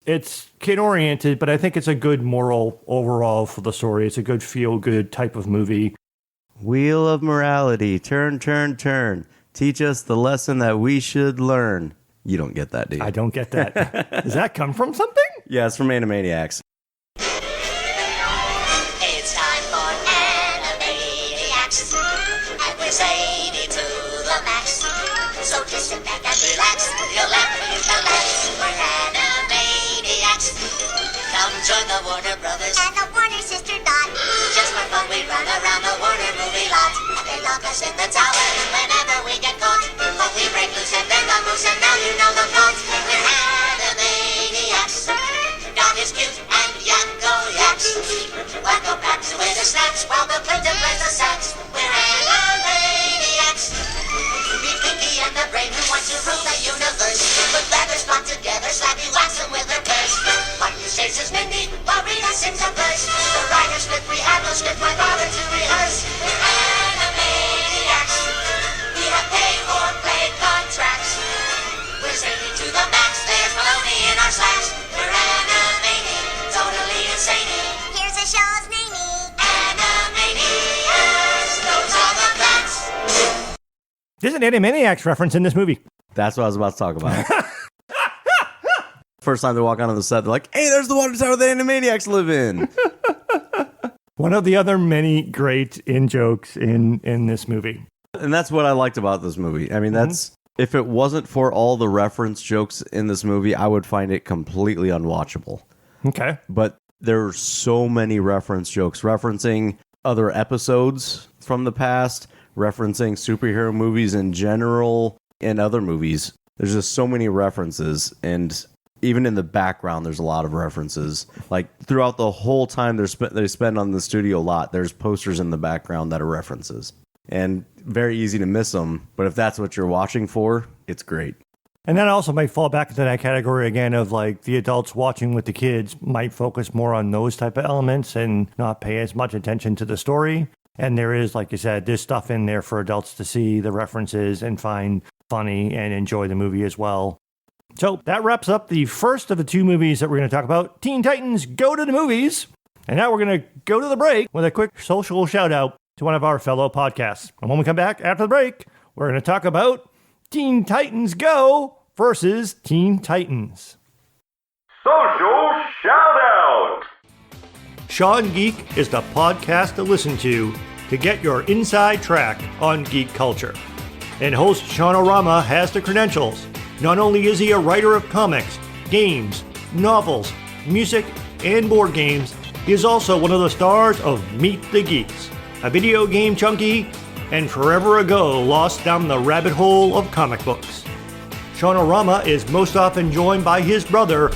It's kid-oriented, but I think it's a good moral overall for the story. It's a good feel-good type of movie. Wheel of morality, turn, turn, turn. Teach us the lesson that we should learn. You don't get that, do you? I don't get that. Does that come from something? Yeah, it's from Animaniacs. It's time for Animaniacs, and we're zany to the max. So just sit back and relax, you'll laugh when you come back. We're Animaniacs. Come join the Warner Brothers and the Warner Sister Dot. Just for fun we run around the Warner movie lot, and they lock us in the tower whenever we get caught. But we break loose and then the moose, and now you know the plot. We're Animaniacs. Dot is cute and Yakko yaks. Wacko packs away the snacks while the plaintiff plays the sax. We're Animaniacs. Be Pinky and the brain who wants to rule the universe. Put letters bond together, slappy wax them with their purse. Martin says his Mindy while Rita sings a verse. The writer's script, we have no script, why bother to rehearse? We're Animaniacs. We have pay or play contracts. We're zany to the max, there's baloney in our slacks. We're Animaniacs, totally insane. Here's a show's namey. Animaniacs, those are the facts. There's an Animaniacs reference in this movie. That's what I was about to talk about. First time they walk onto the set, they're like, hey, there's the water tower the Animaniacs live in. One of the other many great in-jokes in this movie. And that's what I liked about this movie. I mean, that's if it wasn't for all the reference jokes in this movie, I would find it completely unwatchable. Okay. But there are so many reference jokes, referencing other episodes from the past, referencing superhero movies in general and other movies. There's just so many references, and even in the background, there's a lot of references. Like throughout the whole time they spend on the studio lot, there's posters in the background that are references. And very easy to miss them, but if that's what you're watching for, it's great. And that also might fall back into that category again of like the adults watching with the kids might focus more on those type of elements and not pay as much attention to the story. And there is, like you said, there's stuff in there for adults to see the references and find funny and enjoy the movie as well. So that wraps up the first of the two movies that we're going to talk about, Teen Titans Go to the Movies. And now we're going to go to the break with a quick social shout out to one of our fellow podcasts. And when we come back after the break, we're going to talk about Teen Titans Go versus Teen Titans. Social shout out! Sean Geek is the podcast to listen to get your inside track on geek culture. And host Sean-O-Rama has the credentials. Not only is he a writer of comics, games, novels, music, and board games, he is also one of the stars of Meet the Geeks, a video game junkie, and forever ago lost down the rabbit hole of comic books. Sean-O-Rama is most often joined by his brother,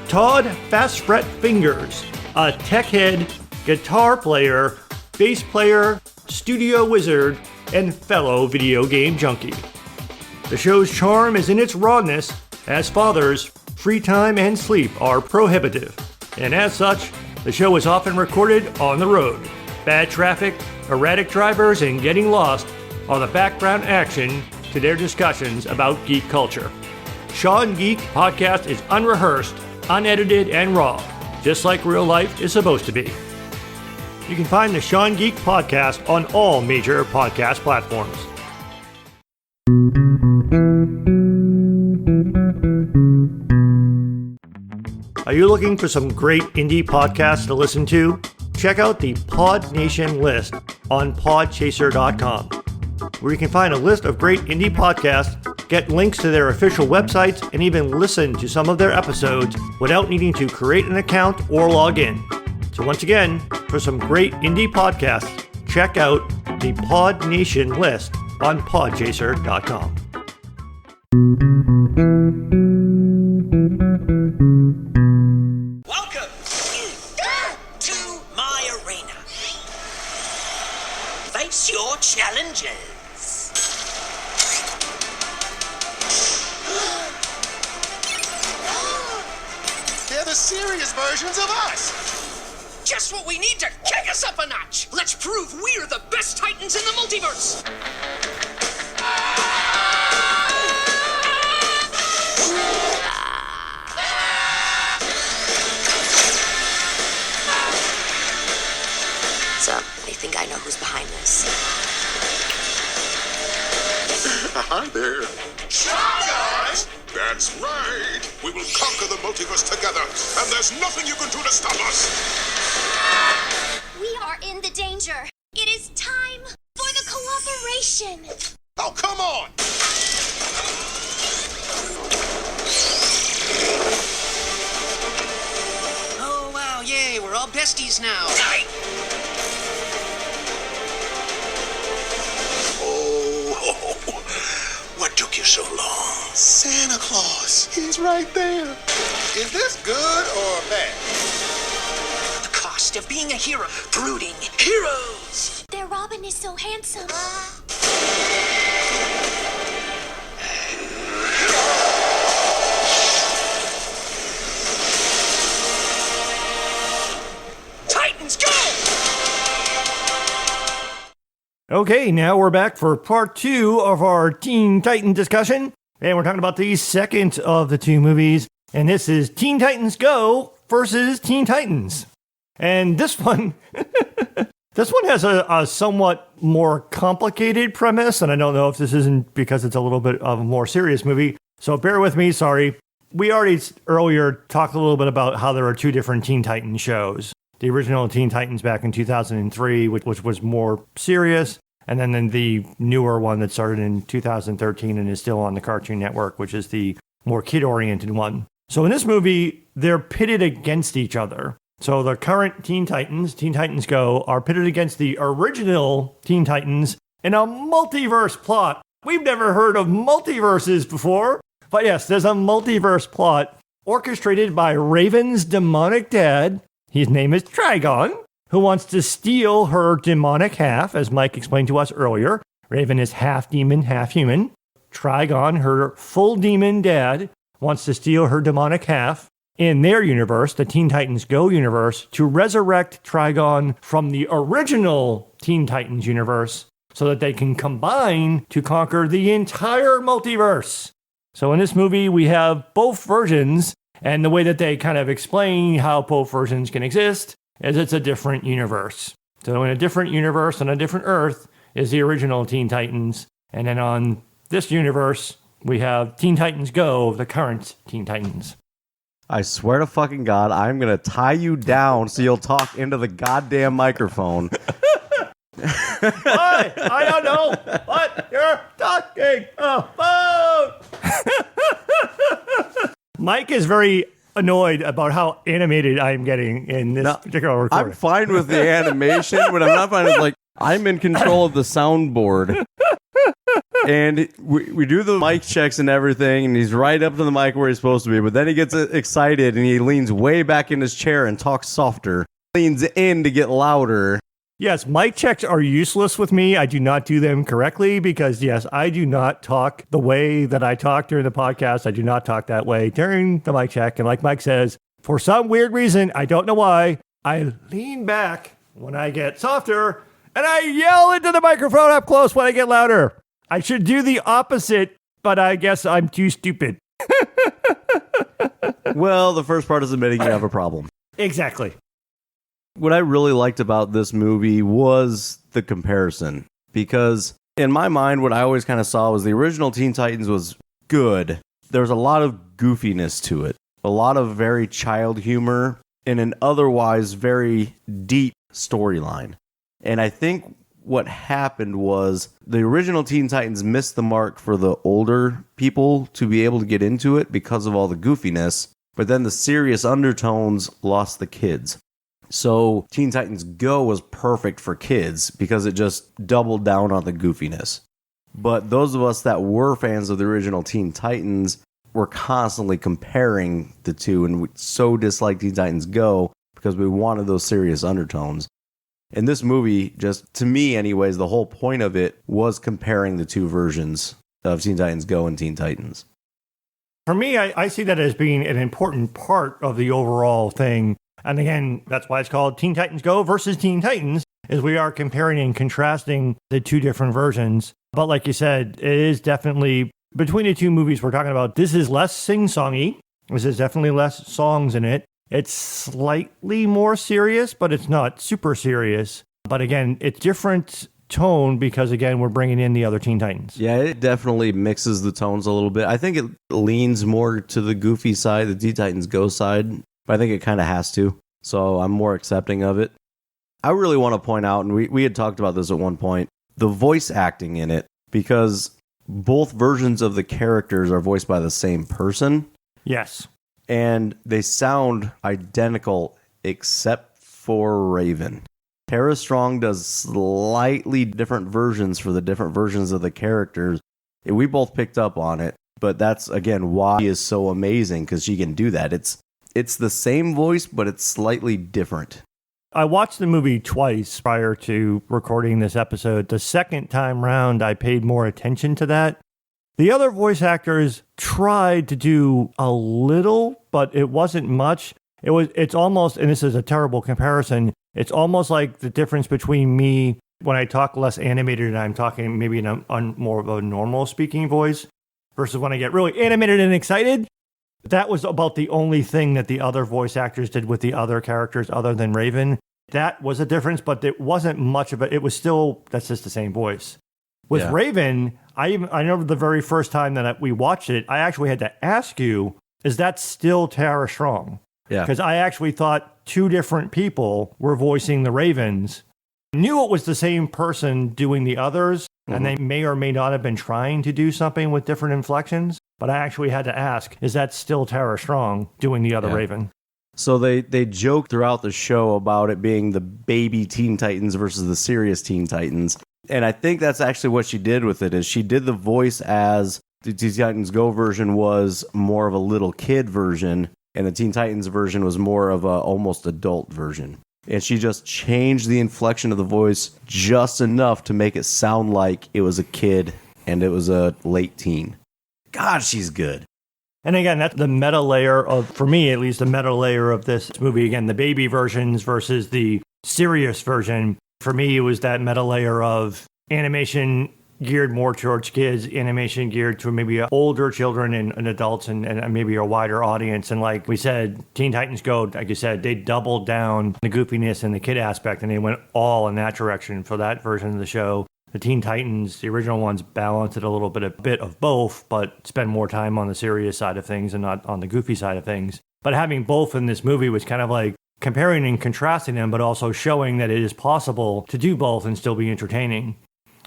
Todd Fast Fret Fingers, a tech head, guitar player, bass player, studio wizard, and fellow video game junkie. The show's charm is in its rawness, as fathers, free time and sleep are prohibitive, and as such, the show is often recorded on the road. Bad traffic, erratic drivers, and getting lost are the background action to their discussions about geek culture. Sean Geek podcast is unrehearsed, unedited, and raw. just like real life is supposed to be. You can find the Sean Geek Podcast on all major podcast platforms. Are you looking for some great indie podcasts to listen to? Check out the Pod Nation list on podchaser.com, where you can find a list of great indie podcasts, get links to their official websites, and even listen to some of their episodes without needing to create an account or log in. So once again, for some great indie podcasts, check out the Pod Nation list on podchaser.com. Welcome to my arena. Face your challenges. They're the serious versions of us. Just what we need to kick us up a notch. Let's prove we're the best Titans in the multiverse. So, I think I know who's behind this. Hi there. Guys, That's right. We will conquer the multiverse together, and there's nothing you can do to stop us. We are in the danger. It is time for the cooperation. oh, come on. Oh, wow, yay, we're all besties now. Oh, what took you so long? Santa Claus, he's right there. Is this good or bad? The cost of being a hero. Brooding heroes. Their Robin is so handsome. Titans, go! Okay, now we're back for part 2 of our Teen Titan discussion. And we're talking about the second of the two movies. And this is Teen Titans Go versus Teen Titans. And this one, this one has a somewhat more complicated premise. And I don't know if this isn't because it's a little bit of a more serious movie. So bear with me, sorry. We already earlier talked a little bit about how there are two different Teen Titans shows. The original Teen Titans back in 2003, which was more serious. And then the newer one that started in 2013 and is still on the Cartoon Network, which is the more kid-oriented one. So in this movie, they're pitted against each other. So the current Teen Titans Go, are pitted against the original Teen Titans in a multiverse plot. We've never heard of multiverses before. But yes, there's a multiverse plot orchestrated by Raven's demonic dad. His name is Trigon, who wants to steal her demonic half, as Mike explained to us earlier. Raven is half demon, half human. Trigon, her full demon dad, wants to steal her demonic half in their universe, the Teen Titans Go universe, to resurrect Trigon from the original Teen Titans universe so that they can combine to conquer the entire multiverse. So in this movie, we have both versions, and the way that they kind of explain how both versions can exist is it's a different universe. So in a different universe, on a different Earth, is the original Teen Titans. And then on this universe, we have Teen Titans Go, the current Teen Titans. I swear to fucking God, I'm going to tie you down so you'll talk into the goddamn microphone. Why? I don't know what you're talking about. Mike is very annoyed about how animated I'm getting in this particular recording. I'm fine with the animation, but I'm not fine with, like, I'm in control of the soundboard. And we do the mic checks and everything, and he's right up to the mic where he's supposed to be, but then he gets excited and he leans way back in his chair and talks softer. Leans in to get louder. Yes, mic checks are useless with me. I do not do them correctly because, yes, I do not talk the way that I talk during the podcast. I do not talk that way during the mic check. And like Mike says, for some weird reason, I don't know why, I lean back when I get softer and I yell into the microphone up close when I get louder. I should do the opposite, but I guess I'm too stupid. Well, the first part is admitting you have a problem. Exactly. What I really liked about this movie was the comparison, because in my mind, what I always kind of saw was the original Teen Titans was good. There was a lot of goofiness to it, a lot of very child humor in an otherwise very deep storyline. And I think what happened was the original Teen Titans missed the mark for the older people to be able to get into it because of all the goofiness, but then the serious undertones lost the kids. So Teen Titans Go was perfect for kids because it just doubled down on the goofiness. But those of us that were fans of the original Teen Titans were constantly comparing the two, and we so disliked Teen Titans Go because we wanted those serious undertones. And this movie, just to me anyways, the whole point of it was comparing the two versions of Teen Titans Go and Teen Titans. For me, I see that as being an important part of the overall thing. And again, that's why it's called Teen Titans Go versus Teen Titans, is we are comparing and contrasting the two different versions. But like you said, it is definitely, between the two movies we're talking about, this is less sing-songy. This is definitely less songs in it. It's slightly more serious, but it's not super serious. But again, it's different tone because, again, we're bringing in the other Teen Titans. Yeah, it definitely mixes the tones a little bit. I think it leans more to the goofy side, the Teen Titans Go side. But I think it kind of has to, so I'm more accepting of it. I really want to point out, and we had talked about this at one point, the voice acting in it, because both versions of the characters are voiced by the same person. Yes. And they sound identical except for Raven. Tara Strong does slightly different versions for the different versions of the characters. And we both picked up on it, but that's, again, why she is so amazing, because she can do that. It's the same voice, but it's slightly different. I watched the movie twice prior to recording this episode. The second time round, I paid more attention to that. The other voice actors tried to do a little, but it wasn't much. It's almost, and this is a terrible comparison, it's almost like the difference between me when I talk less animated and I'm talking maybe in more of a normal speaking voice versus when I get really animated and excited. That was about the only thing that the other voice actors did with the other characters other than Raven. That was a difference, but it wasn't much of it. It was still, that's just the same voice. With Raven, I remember the very first time that we watched it, I actually had to ask you, is that still Tara Strong? Yeah. Because I actually thought two different people were voicing the Ravens. Knew it was the same person doing the others, and they may or may not have been trying to do something with different inflections. But I actually had to ask, is that still Tara Strong doing the other Raven? So they joke throughout the show about it being the baby Teen Titans versus the serious Teen Titans. And I think that's actually what she did with it, is she did the voice as the Teen Titans Go version was more of a little kid version, and the Teen Titans version was more of a almost adult version. And she just changed the inflection of the voice just enough to make it sound like it was a kid and it was a late teen. God, she's good. And again, that's the meta layer of, for me at least, the meta layer of this movie. Again, the baby versions versus the serious version. For me, it was that meta layer of animation geared more towards kids, animation geared to maybe older children and adults and maybe a wider audience. And like we said, Teen Titans Go, like you said, they doubled down the goofiness and the kid aspect, and they went all in that direction for that version of the show. The Teen Titans, the original ones, balanced it a little bit of both, but spend more time on the serious side of things and not on the goofy side of things. But having both in this movie was kind of like comparing and contrasting them, but also showing that it is possible to do both and still be entertaining.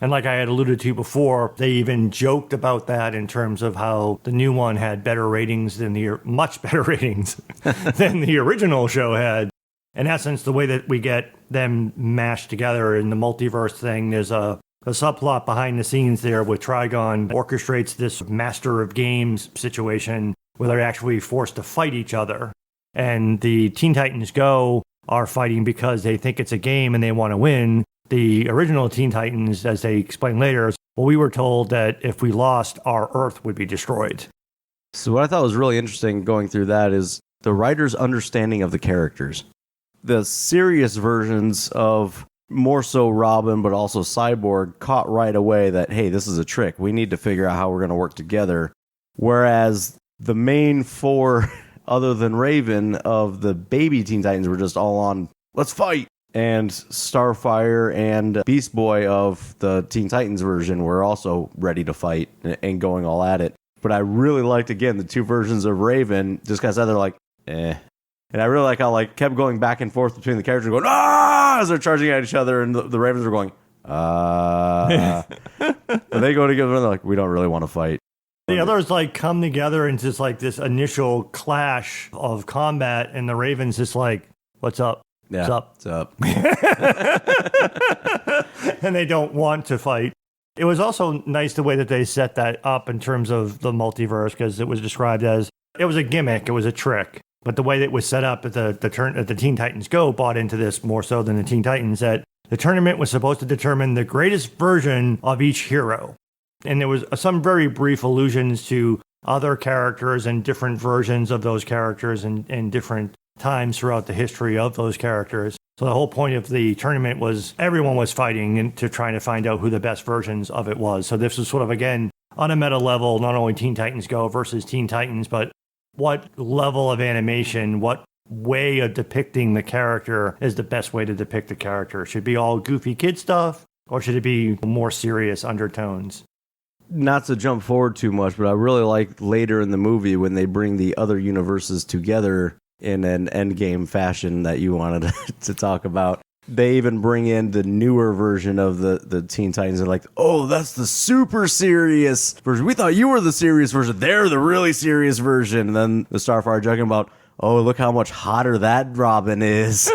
And like I had alluded to before, they even joked about that in terms of how the new one had better ratings than much better ratings than the original show had. In essence, the way that we get them mashed together in the multiverse thing, there's a subplot behind the scenes there with Trigon orchestrates this master of games situation where they're actually forced to fight each other. And the Teen Titans Go are fighting because they think it's a game and they want to win. The original Teen Titans, as they explain later, we were told that if we lost, our Earth would be destroyed. So what I thought was really interesting going through that is the writer's understanding of the characters. The serious versions of more so Robin, but also Cyborg, caught right away that, hey, this is a trick. We need to figure out how we're going to work together. Whereas the main four other than Raven, of the baby Teen Titans were just all on, let's fight. And Starfire and Beast Boy of the Teen Titans version were also ready to fight and going all at it. But I really liked, again, the two versions of Raven just kind of sat there like, eh. And I really like how kept going back and forth between the characters going, ah, as they're charging at each other, and the Ravens are going, ah. And they go together and they're like, we don't really want to fight. The others come together into just this initial clash of combat, and the Ravens just what's up? Yeah, what's up? And they don't want to fight. It was also nice the way that they set that up in terms of the multiverse, because it was described as, it was a gimmick, it was a trick. But the way that it was set up at the Teen Titans Go bought into this more so than the Teen Titans, that the tournament was supposed to determine the greatest version of each hero. And there was some very brief allusions to other characters and different versions of those characters and different times throughout the history of those characters. So the whole point of the tournament was everyone was fighting and to trying to find out who the best versions of it was. So this was sort of, again, on a meta level, not only Teen Titans Go versus Teen Titans, but what level of animation, what way of depicting the character is the best way to depict the character? Should it be all goofy kid stuff, or should it be more serious undertones? Not to jump forward too much, but I really like later in the movie when they bring the other universes together in an endgame fashion that you wanted to talk about. They even bring in the newer version of the Teen Titans. They're like, oh, that's the super serious version. We thought you were the serious version. They're the really serious version. And then the Starfire joking about, oh, look how much hotter that Robin is.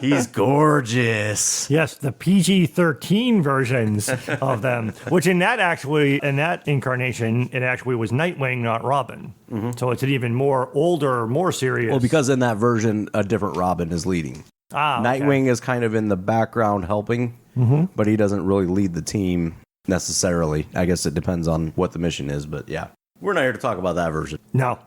He's gorgeous. Yes, the PG-13 versions of them, which in that incarnation, it actually was Nightwing, not Robin. Mm-hmm. So it's an even more older, more serious. Well, because in that version, a different Robin is leading. Nightwing is kind of in the background helping, but he doesn't really lead the team necessarily. I guess it depends on what the mission is, but yeah. We're not here to talk about that version. No.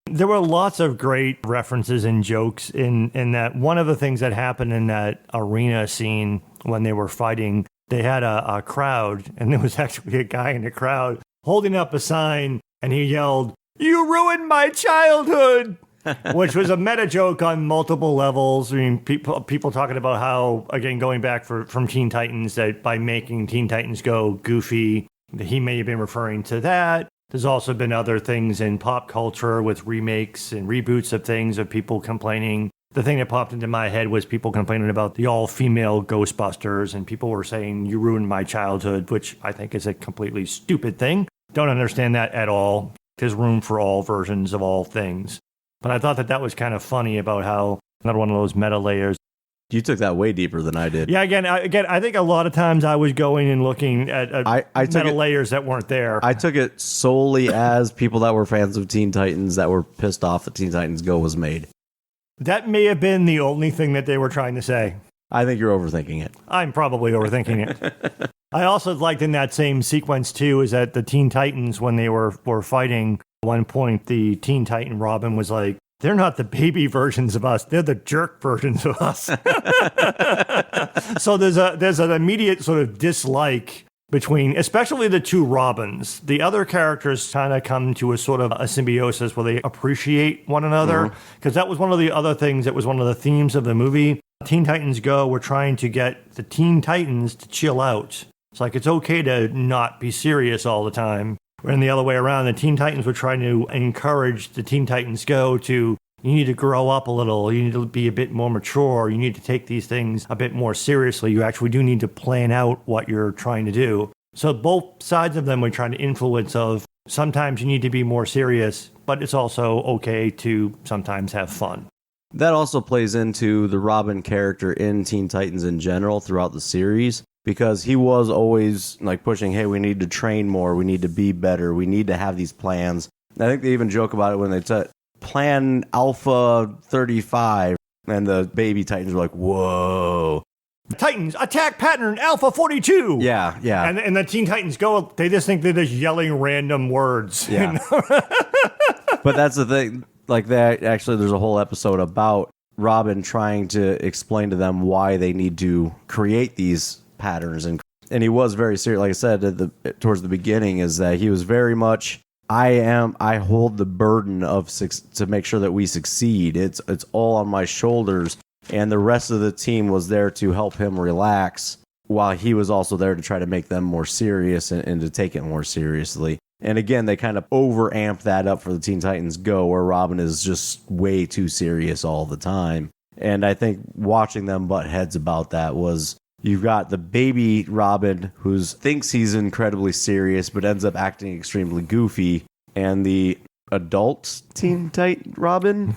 There were lots of great references and jokes in that. One of the things that happened in that arena scene when they were fighting, they had a crowd, and there was actually a guy in the crowd holding up a sign, and he yelled, "You ruined my childhood!" Which was a meta joke on multiple levels. I mean, people talking about how, again, going back from Teen Titans, that by making Teen Titans Go goofy, he may have been referring to that. There's also been other things in pop culture with remakes and reboots of things, of people complaining. The thing that popped into my head was people complaining about the all-female Ghostbusters, and people were saying, you ruined my childhood, which I think is a completely stupid thing. Don't understand that at all. There's room for all versions of all things. But I thought that was kind of funny about how another one of those meta layers. You took that way deeper than I did. Yeah, again, I think a lot of times I was going and looking at meta layers that weren't there. I took it solely as people that were fans of Teen Titans that were pissed off that Teen Titans Go was made. That may have been the only thing that they were trying to say. I think you're overthinking it. I'm probably overthinking it. I also liked in that same sequence, too, is that the Teen Titans, when they were fighting, at one point, the Teen Titan Robin was like, they're not the baby versions of us. They're the jerk versions of us. So there's an immediate sort of dislike between, especially the two Robins. The other characters kind of come to a sort of a symbiosis where they appreciate one another. Because that was one of the other things that was one of the themes of the movie. Teen Titans Go, we're trying to get the Teen Titans to chill out. It's like, it's okay to not be serious all the time. And the other way around, the Teen Titans were trying to encourage the Teen Titans Go to, you need to grow up a little, you need to be a bit more mature, you need to take these things a bit more seriously, you actually do need to plan out what you're trying to do. So both sides of them were trying to influence of, sometimes you need to be more serious, but it's also okay to sometimes have fun. That also plays into the Robin character in Teen Titans in general throughout the series. Because he was always like pushing, hey, we need to train more, we need to be better, we need to have these plans. And I think they even joke about it when they said Plan Alpha 35, and the baby Titans were like, whoa. Titans, attack pattern Alpha 42. Yeah. And the Teen Titans Go, they just think they're just yelling random words. Yeah. You know? But that's the thing, like that, actually, there's a whole episode about Robin trying to explain to them why they need to create these patterns, and he was very serious. Like I said towards the beginning, is that he was very much, I hold the burden to make sure that we succeed. It's all on my shoulders, and the rest of the team was there to help him relax while he was also there to try to make them more serious and to take it more seriously. And again, they kind of overamped that up for the Teen Titans Go, where Robin is just way too serious all the time. And I think watching them butt heads about that was, you've got the baby Robin who thinks he's incredibly serious but ends up acting extremely goofy, and the adult Teen Titan Robin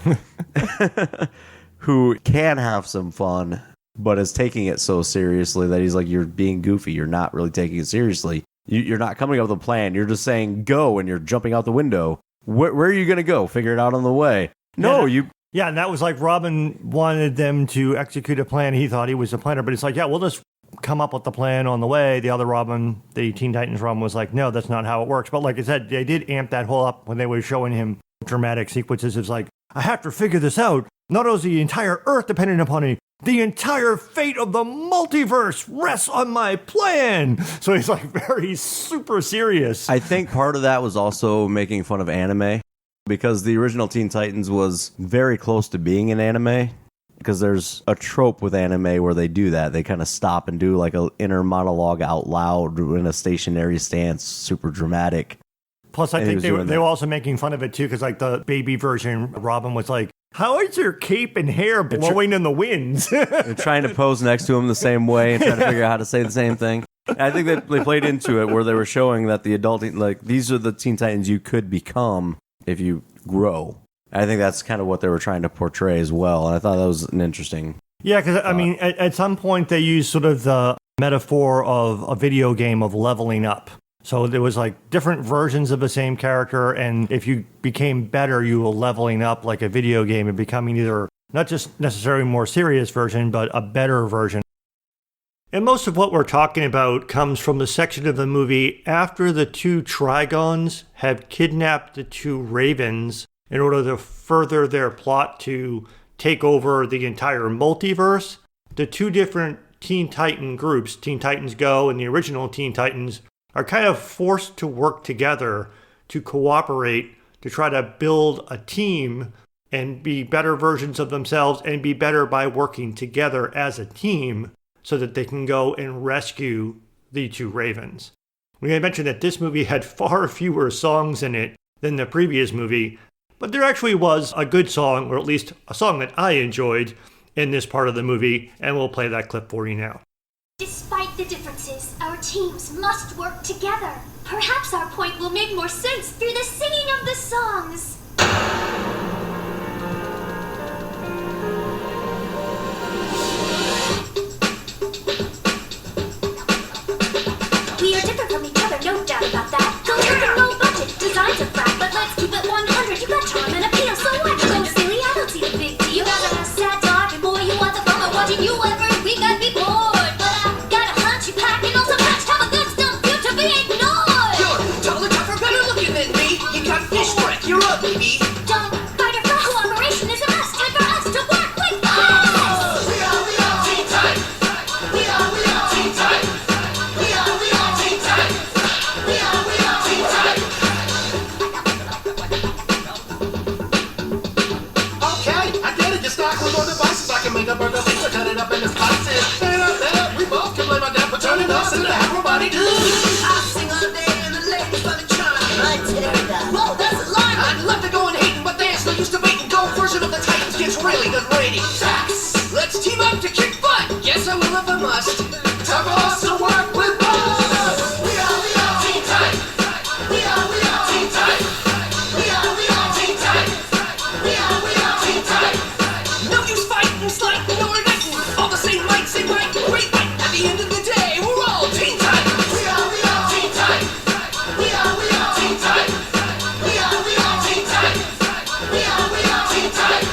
who can have some fun but is taking it so seriously that he's like, you're being goofy. You're not really taking it seriously. You're not coming up with a plan. You're just saying go, and you're jumping out the window. Where are you going to go? Figure it out on the way. No, Yeah, and that was like Robin wanted them to execute a plan. He thought he was the planner, but it's like, yeah, we'll just come up with the plan on the way. The other Robin, the Teen Titans Robin, was like, no, that's not how it works. But like I said, they did amp that whole up when they were showing him dramatic sequences. It's like, I have to figure this out. Not only is the entire Earth dependent upon me, the entire fate of the multiverse rests on my plan. So he's like very super serious. I think part of that was also making fun of anime, because the original Teen Titans was very close to being an anime. Because there's a trope with anime where they do that. They kind of stop and do like an inner monologue out loud in a stationary stance, super dramatic. Plus, I think they were also making fun of it too, because like the baby version, Robin was like, how is your cape and hair blowing in the winds? They're trying to pose next to him the same way and trying to figure out how to say the same thing. And I think that they played into it where they were showing that the adult, like, these are the Teen Titans you could become if you grow. I think that's kind of what they were trying to portray as well. And I thought that was an interesting. Yeah, because I mean, at some point they used sort of the metaphor of a video game of leveling up. So there was like different versions of the same character, and if you became better, you were leveling up like a video game and becoming either not just necessarily a more serious version, but a better version. And most of what we're talking about comes from the section of the movie after the two Trigons have kidnapped the two Ravens in order to further their plot to take over the entire multiverse. The two different Teen Titan groups, Teen Titans Go and the original Teen Titans, are kind of forced to work together to cooperate to try to build a team and be better versions of themselves and be better by working together as a team so that they can go and rescue the two Ravens. We had mentioned that this movie had far fewer songs in it than the previous movie, but there actually was a good song, or at least a song that I enjoyed in this part of the movie, and we'll play that clip for you now. Despite the differences, our teams must work together. Perhaps our point will make more sense through the singing of the songs. We are different from each other, no doubt about that. Go with no budget, designs are flat, but let's keep it 100. You got charm and appeal, so what? Go silly, I don't see the big deal. You got a sad dog, and boy, you want the fun of watching you every week. I'd be bored. You're up, baby. Don't fight or flight. Cooperation is a must. Time for us to work with us. We are Teen Titans. We are Teen Titans. We are Teen Titans. We are Teen Titans. Okay, I get it. You start with more devices. I can make a burger pizza, cut it up into slices. We both can blame my dad for turning us into everybody do. I sing all day and the ladies for the charm. I tear it up. Whoa, that's a line. I'd love to go and hating, but there's no use to waiting. Go version of the Titans gets really good ratings. Let's team up to kick butt. Guess I will if I must. Time for us to work with us. We are Teen Titans. We are Teen Titans. We are Teen Titans. We are Teen Titans. No use fighting, sliding, or igniting. All the same might, great fight. At the end of the day, we're all Teen Titans. We are Teen Titans. We are Teen Titans. We are Teen Titans. We are Teen Titans.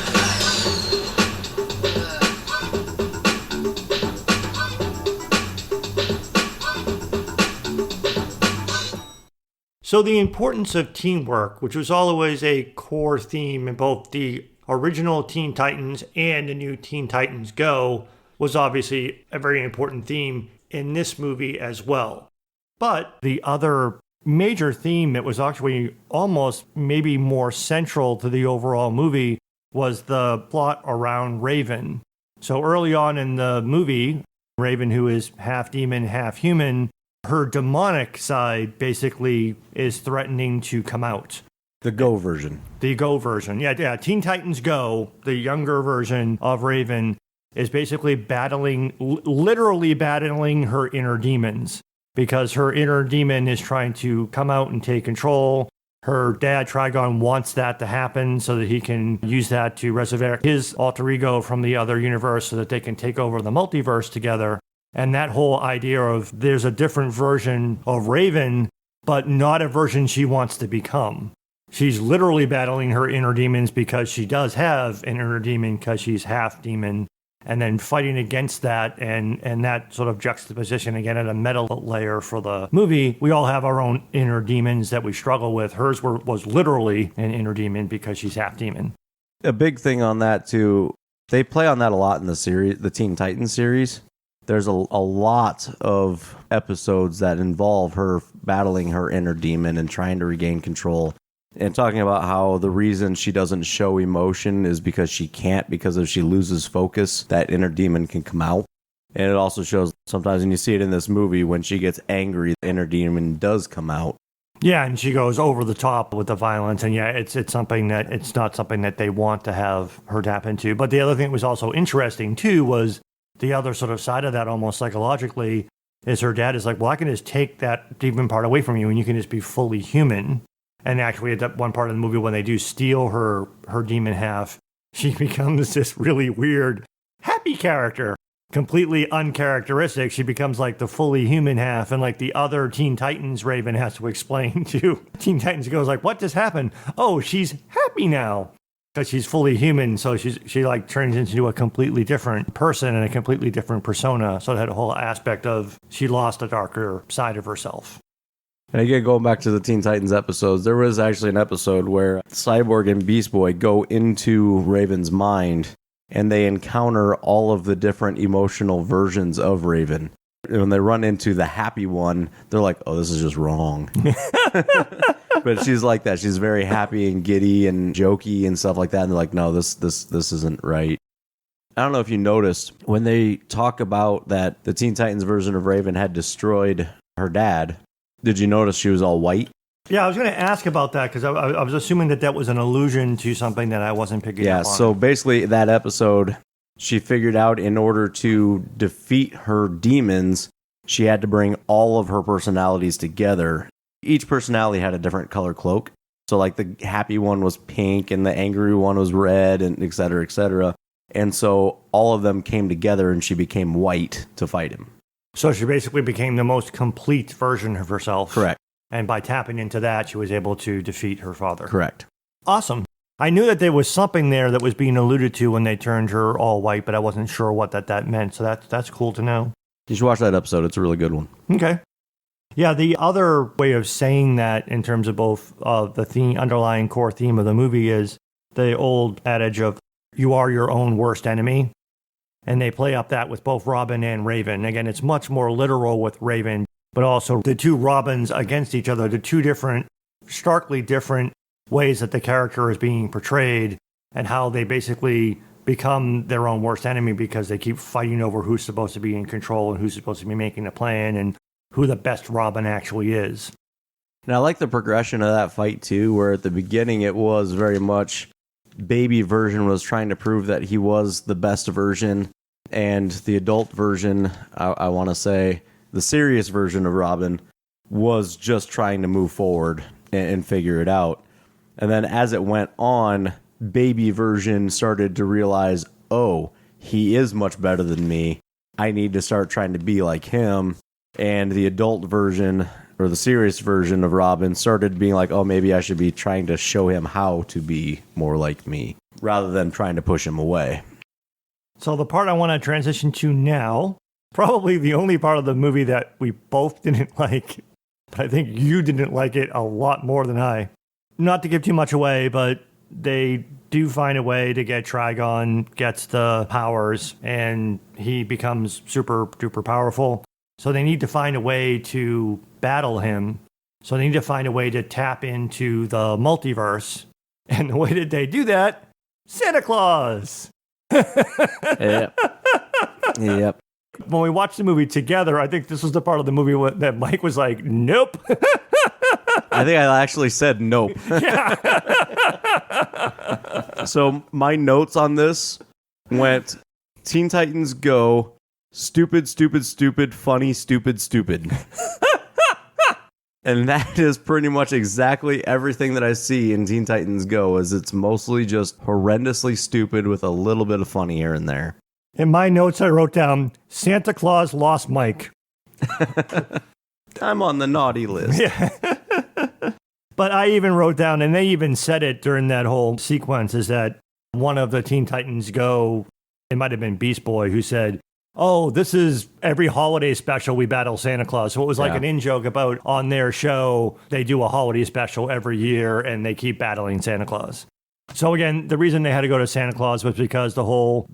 So the importance of teamwork, which was always a core theme in both the original Teen Titans and the new Teen Titans Go, was obviously a very important theme in this movie as well. But the other major theme that was actually almost maybe more central to the overall movie was the plot around Raven. So early on in the movie, Raven, who is half demon, half human, her demonic side basically is threatening to come out. The Go version. The Go version. Yeah. Teen Titans Go, the younger version of Raven, is basically literally battling her inner demons, because her inner demon is trying to come out and take control. Her dad, Trigon, wants that to happen so that he can use that to resurrect his alter ego from the other universe so that they can take over the multiverse together. And that whole idea of there's a different version of Raven, but not a version she wants to become. She's literally battling her inner demons because she does have an inner demon because she's half demon, and then fighting against that and that sort of juxtaposition again at a meta layer for the movie. We all have our own inner demons that we struggle with. Hers was literally an inner demon because she's half demon. A big thing on that too, they play on that a lot in the series, the Teen Titans series. There's a lot of episodes that involve her battling her inner demon and trying to regain control. And talking about how the reason she doesn't show emotion is because she can't, because if she loses focus, that inner demon can come out. And it also shows sometimes, and you see it in this movie, when she gets angry, the inner demon does come out. Yeah, and she goes over the top with the violence, and yeah, it's something that it's not something that they want to have her tap into. But the other thing that was also interesting too was the other sort of side of that, almost psychologically, is her dad is like, well, I can just take that demon part away from you, and you can just be fully human. And actually, at that one part of the movie, when they do steal her demon half, she becomes this really weird, happy character, completely uncharacteristic. She becomes like the fully human half, and like the other Teen Titans Raven has to explain to Teen Titans, goes like, what just happened? Oh, she's happy now because she's fully human. So she like turns into a completely different person and a completely different persona. So that whole aspect of she lost a darker side of herself. And again, going back to the Teen Titans episodes, there was actually an episode where Cyborg and Beast Boy go into Raven's mind and they encounter all of the different emotional versions of Raven. And when they run into the happy one, they're like, oh, this is just wrong. But she's like that. She's very happy and giddy and jokey and stuff like that. And they're like, no, this isn't right. I don't know if you noticed when they talk about that the Teen Titans version of Raven had destroyed her dad. Did you notice she was all white? Yeah, I was going to ask about that because I was assuming that was an allusion to something that I wasn't picking up on. Yeah, so basically that episode, she figured out in order to defeat her demons, she had to bring all of her personalities together. Each personality had a different color cloak. So like the happy one was pink and the angry one was red and et cetera, et cetera. And so all of them came together and she became white to fight him. So she basically became the most complete version of herself. Correct. And by tapping into that, she was able to defeat her father. Correct. Awesome. I knew that there was something there that was being alluded to when they turned her all white, but I wasn't sure what that meant. So that's cool to know. You should watch that episode. It's a really good one. Okay. Yeah, the other way of saying that in terms of both the theme, underlying core theme of the movie is the old adage of you are your own worst enemy. And they play up that with both Robin and Raven. Again, it's much more literal with Raven, but also the two Robins against each other, the two different, starkly different ways that the character is being portrayed and how they basically become their own worst enemy because they keep fighting over who's supposed to be in control and who's supposed to be making the plan and who the best Robin actually is. And I like the progression of that fight too, where at the beginning it was very much baby version was trying to prove that he was the best version, and the adult version, I want to say, the serious version of Robin was just trying to move forward and figure it out. And then as it went on, baby version started to realize, oh, he is much better than me. I need to start trying to be like him. And the adult version, or the serious version of Robin, started being like, oh, maybe I should be trying to show him how to be more like me, rather than trying to push him away. So the part I want to transition to now, probably the only part of the movie that we both didn't like, but I think you didn't like it a lot more than I. Not to give too much away, but they do find a way to get Trigon gets the powers, and he becomes super duper powerful. So they need to find a way to battle him. So they need to find a way to tap into the multiverse. And the way that they do that, Santa Claus. Yep. Yep. When we watched the movie together, I think this was the part of the movie that Mike was like, nope. I think I actually said nope. So my notes on this went Teen Titans Go, stupid, stupid, stupid, funny, stupid, stupid. And that is pretty much exactly everything that I see in Teen Titans Go, is it's mostly just horrendously stupid with a little bit of funny here and there. In my notes, I wrote down, Santa Claus lost Mike. I'm on the naughty list. Yeah. But I even wrote down, and they even said it during that whole sequence, is that one of the Teen Titans Go, it might have been Beast Boy, who said, oh, this is every holiday special we battle Santa Claus. So it was like an in-joke about on their show, they do a holiday special every year, and they keep battling Santa Claus. So again, the reason they had to go to Santa Claus was because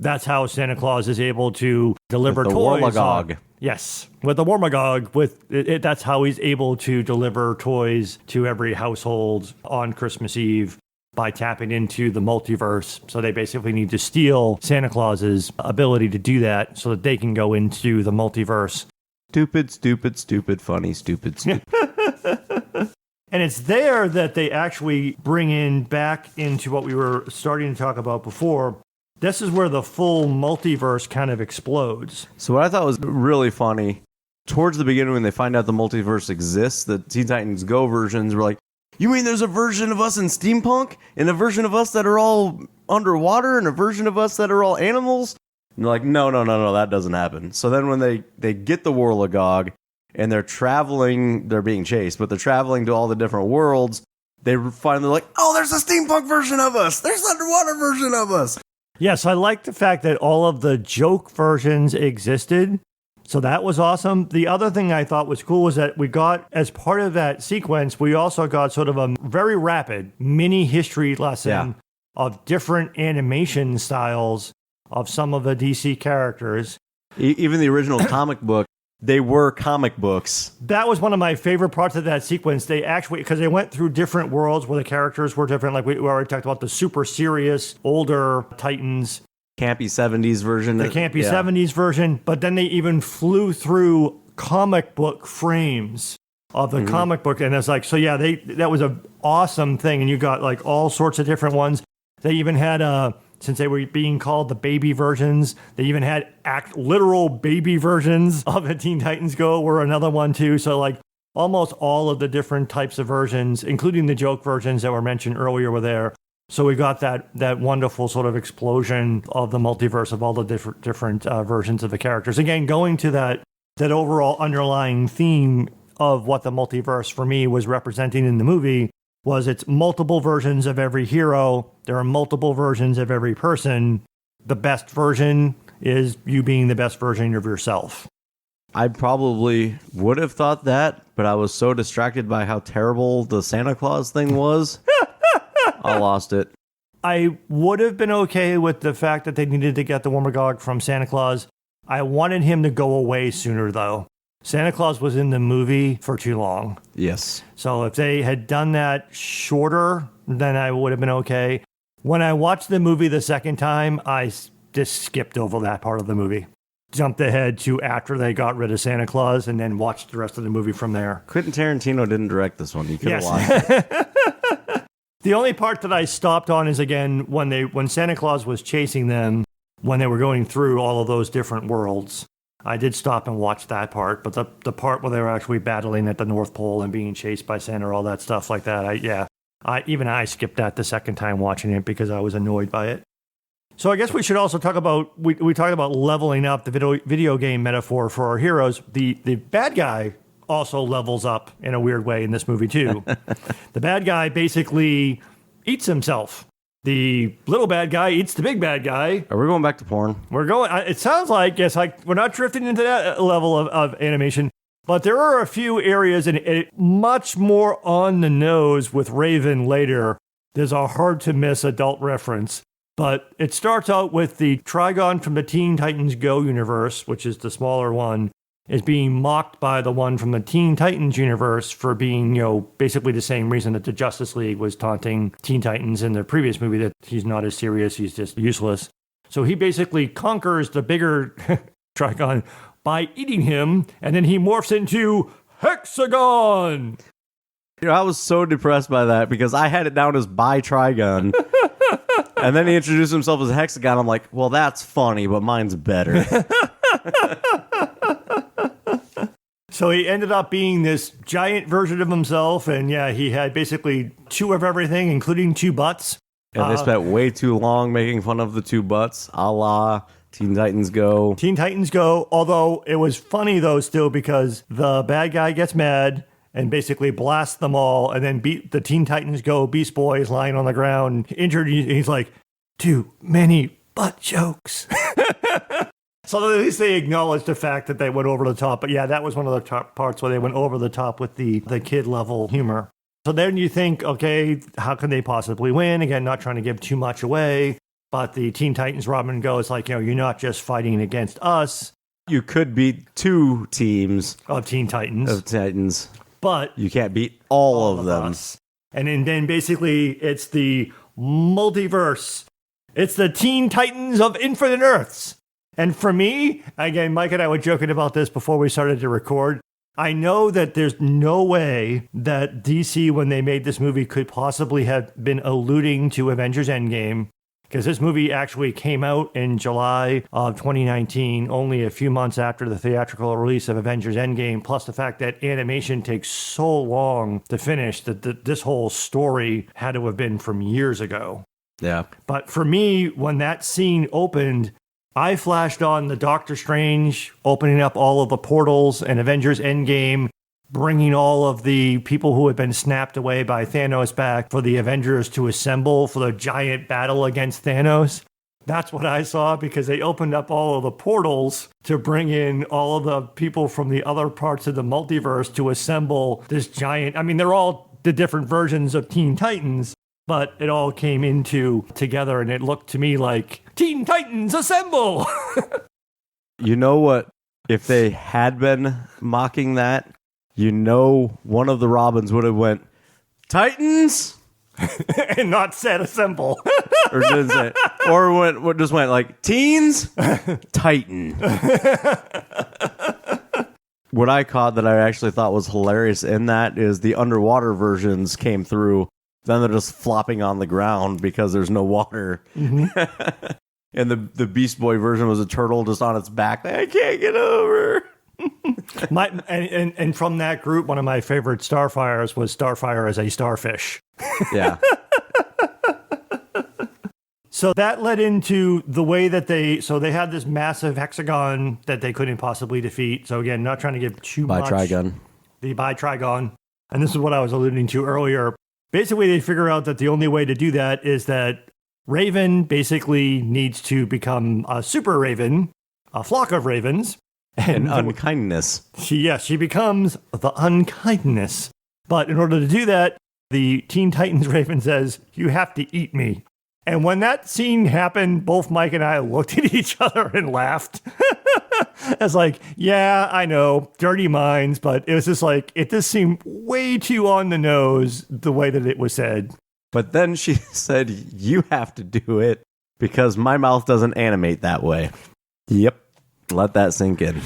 that's how Santa Claus is able to deliver with the toys. Warmagog. Yes, with the Warmagog, that's how he's able to deliver toys to every household on Christmas Eve by tapping into the multiverse. So they basically need to steal Santa Claus's ability to do that so that they can go into the multiverse. Stupid, stupid, stupid, funny, stupid, stupid. And it's there that they actually bring in back into what we were starting to talk about before. This is where the full multiverse kind of explodes. So what I thought was really funny, towards the beginning when they find out the multiverse exists, the Teen Titans Go versions were like, you mean there's a version of us in steampunk? And a version of us that are all underwater? And a version of us that are all animals? And they're like, no, that doesn't happen. So then when they get the Warlagog, and they're traveling, they're being chased, but they're traveling to all the different worlds, they finally like, oh, there's a steampunk version of us! There's an underwater version of us! Yes, I like the fact that all of the joke versions existed. So that was awesome. The other thing I thought was cool was that we got, as part of that sequence, we also got sort of a very rapid mini history lesson of different animation styles of some of the DC characters. Even the original comic book, they were comic books. That was one of my favorite parts of that sequence. They actually, because they went through different worlds where the characters were different. Like we already talked about the super serious, older Titans. Campy 70s version. The campy 70s version. But then they even flew through comic book frames of the comic book. And it's like, so yeah, that was an awesome thing. And you got like all sorts of different ones. They even had since they were being called the baby versions, they even had literal baby versions of the Teen Titans Go were another one too. So like almost all of the different types of versions, including the joke versions that were mentioned earlier, were there. So we got that wonderful sort of explosion of the multiverse of all the different versions of the characters. Again, going to that overall underlying theme of what the multiverse for me was representing in the movie was it's multiple versions of every hero. There are multiple versions of every person. The best version is you being the best version of yourself. I probably would have thought that, but I was so distracted by how terrible the Santa Claus thing was. I lost it. I would have been okay with the fact that they needed to get the Warmagog from Santa Claus. I wanted him to go away sooner, though. Santa Claus was in the movie for too long. Yes. So if they had done that shorter, then I would have been okay. When I watched the movie the second time, I just skipped over that part of the movie. Jumped ahead to after they got rid of Santa Claus and then watched the rest of the movie from there. Quentin Tarantino didn't direct this one. You could have watched it. The only part that I stopped on is, again, when Santa Claus was chasing them, when they were going through all of those different worlds. I did stop and watch that part, but the part where they were actually battling at the North Pole and being chased by Santa, all that stuff like that, I skipped that the second time watching it because I was annoyed by it. So I guess we should also talk about, we talked about leveling up, the video game metaphor for our heroes. The bad guy also levels up in a weird way in this movie too. The bad guy basically eats himself. The little bad guy eats the big bad guy. Are we going back to porn? We're going, it sounds like, yes, like we're not drifting into that level of animation, but there are a few areas and it much more on the nose with Raven later. There's a hard to miss adult reference, but it starts out with the Trigon from the Teen Titans Go universe, which is the smaller one, is being mocked by the one from the Teen Titans universe for being, basically the same reason that the Justice League was taunting Teen Titans in the previous movie, that he's not as serious, he's just useless. So he basically conquers the bigger Trigon by eating him, and then he morphs into Hexagon. I was so depressed by that because I had it down as Bi-Trigon. And then he introduced himself as Hexagon. I'm like, well, that's funny, but mine's better. So he ended up being this giant version of himself, and he had basically 2 of everything, including 2 butts. And they spent way too long making fun of the 2 butts, a la Teen Titans Go. Teen Titans Go, although it was funny, though, still, because the bad guy gets mad and basically blasts them all, and then the Teen Titans Go Beast Boy is lying on the ground, injured, and he's like, too many butt jokes. So at least they acknowledged the fact that they went over the top. But that was one of the top parts where they went over the top with the kid-level humor. So then you think, okay, how can they possibly win? Again, not trying to give too much away, but the Teen Titans Robin goes like, you're not just fighting against us. You could beat 2 teams of Teen Titans. But you can't beat all of them. Us. And then basically it's the multiverse. It's the Teen Titans of Infinite Earths. And for me, again, Mike and I were joking about this before we started to record. I know that there's no way that DC, when they made this movie, could possibly have been alluding to Avengers Endgame, because this movie actually came out in July of 2019, only a few months after the theatrical release of Avengers Endgame, plus the fact that animation takes so long to finish that this whole story had to have been from years ago. Yeah. But for me, when that scene opened, I flashed on the Doctor Strange opening up all of the portals and Avengers Endgame, bringing all of the people who had been snapped away by Thanos back for the Avengers to assemble for the giant battle against Thanos. That's what I saw, because they opened up all of the portals to bring in all of the people from the other parts of the multiverse to assemble this giant. I mean, they're all the different versions of Teen Titans, but it all came into together, and it looked to me like Teen Titans Assemble! You know what? If they had been mocking that, one of the Robins would have went, Titans? And not said Assemble. Or didn't say, or just went like, Teens? Titan. What I caught that I actually thought was hilarious in that is the underwater versions came through. Then they're just flopping on the ground because there's no water. Mm-hmm. And the Beast Boy version was a turtle just on its back. I can't get over. And from that group, one of my favorite Starfires was Starfire as a starfish. Yeah. So that led into the way that they had this massive hexagon that they couldn't possibly defeat. So again, not trying to give too much. Bi-Trigon. The Bi-Trigon. And this is what I was alluding to earlier. Basically, they figure out that the only way to do that is that Raven basically needs to become a super raven, a flock of ravens. And unkindness. She becomes the unkindness. But in order to do that, the Teen Titans Raven says, you have to eat me. And when that scene happened, both Mike and I looked at each other and laughed. It's like, yeah, I know, dirty minds, but it was just like, it just seemed way too on the nose the way that it was said. But then she said, you have to do it because my mouth doesn't animate that way. Yep. Let that sink in.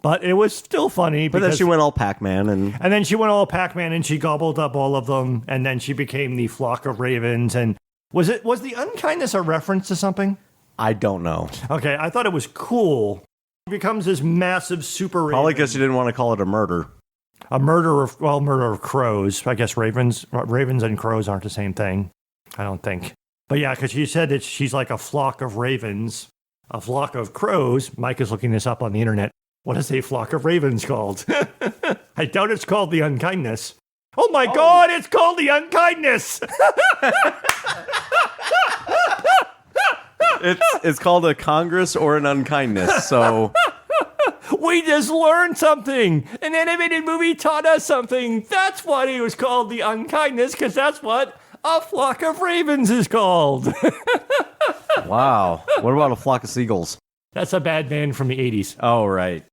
But it was still funny. But then she went all Pac-Man. And then she went all Pac-Man and she gobbled up all of them. And then she became the flock of ravens. And was the unkindness a reference to something? I don't know. Okay, I thought it was cool. It becomes this massive super raven. Probably because she didn't want to call it a murder. A murder of crows. I guess ravens and crows aren't the same thing. I don't think. But yeah, because she said that she's like a flock of ravens. A flock of crows. Mike is looking this up on the internet. What is a flock of ravens called? I doubt it's called the unkindness. Oh my God, it's called the unkindness! It's called a congress or an unkindness, so... We just learned something! An animated movie taught us something! That's why it was called the unkindness, because that's what a flock of ravens is called! Wow. What about a flock of seagulls? That's a bad band from the 80s. Oh, right.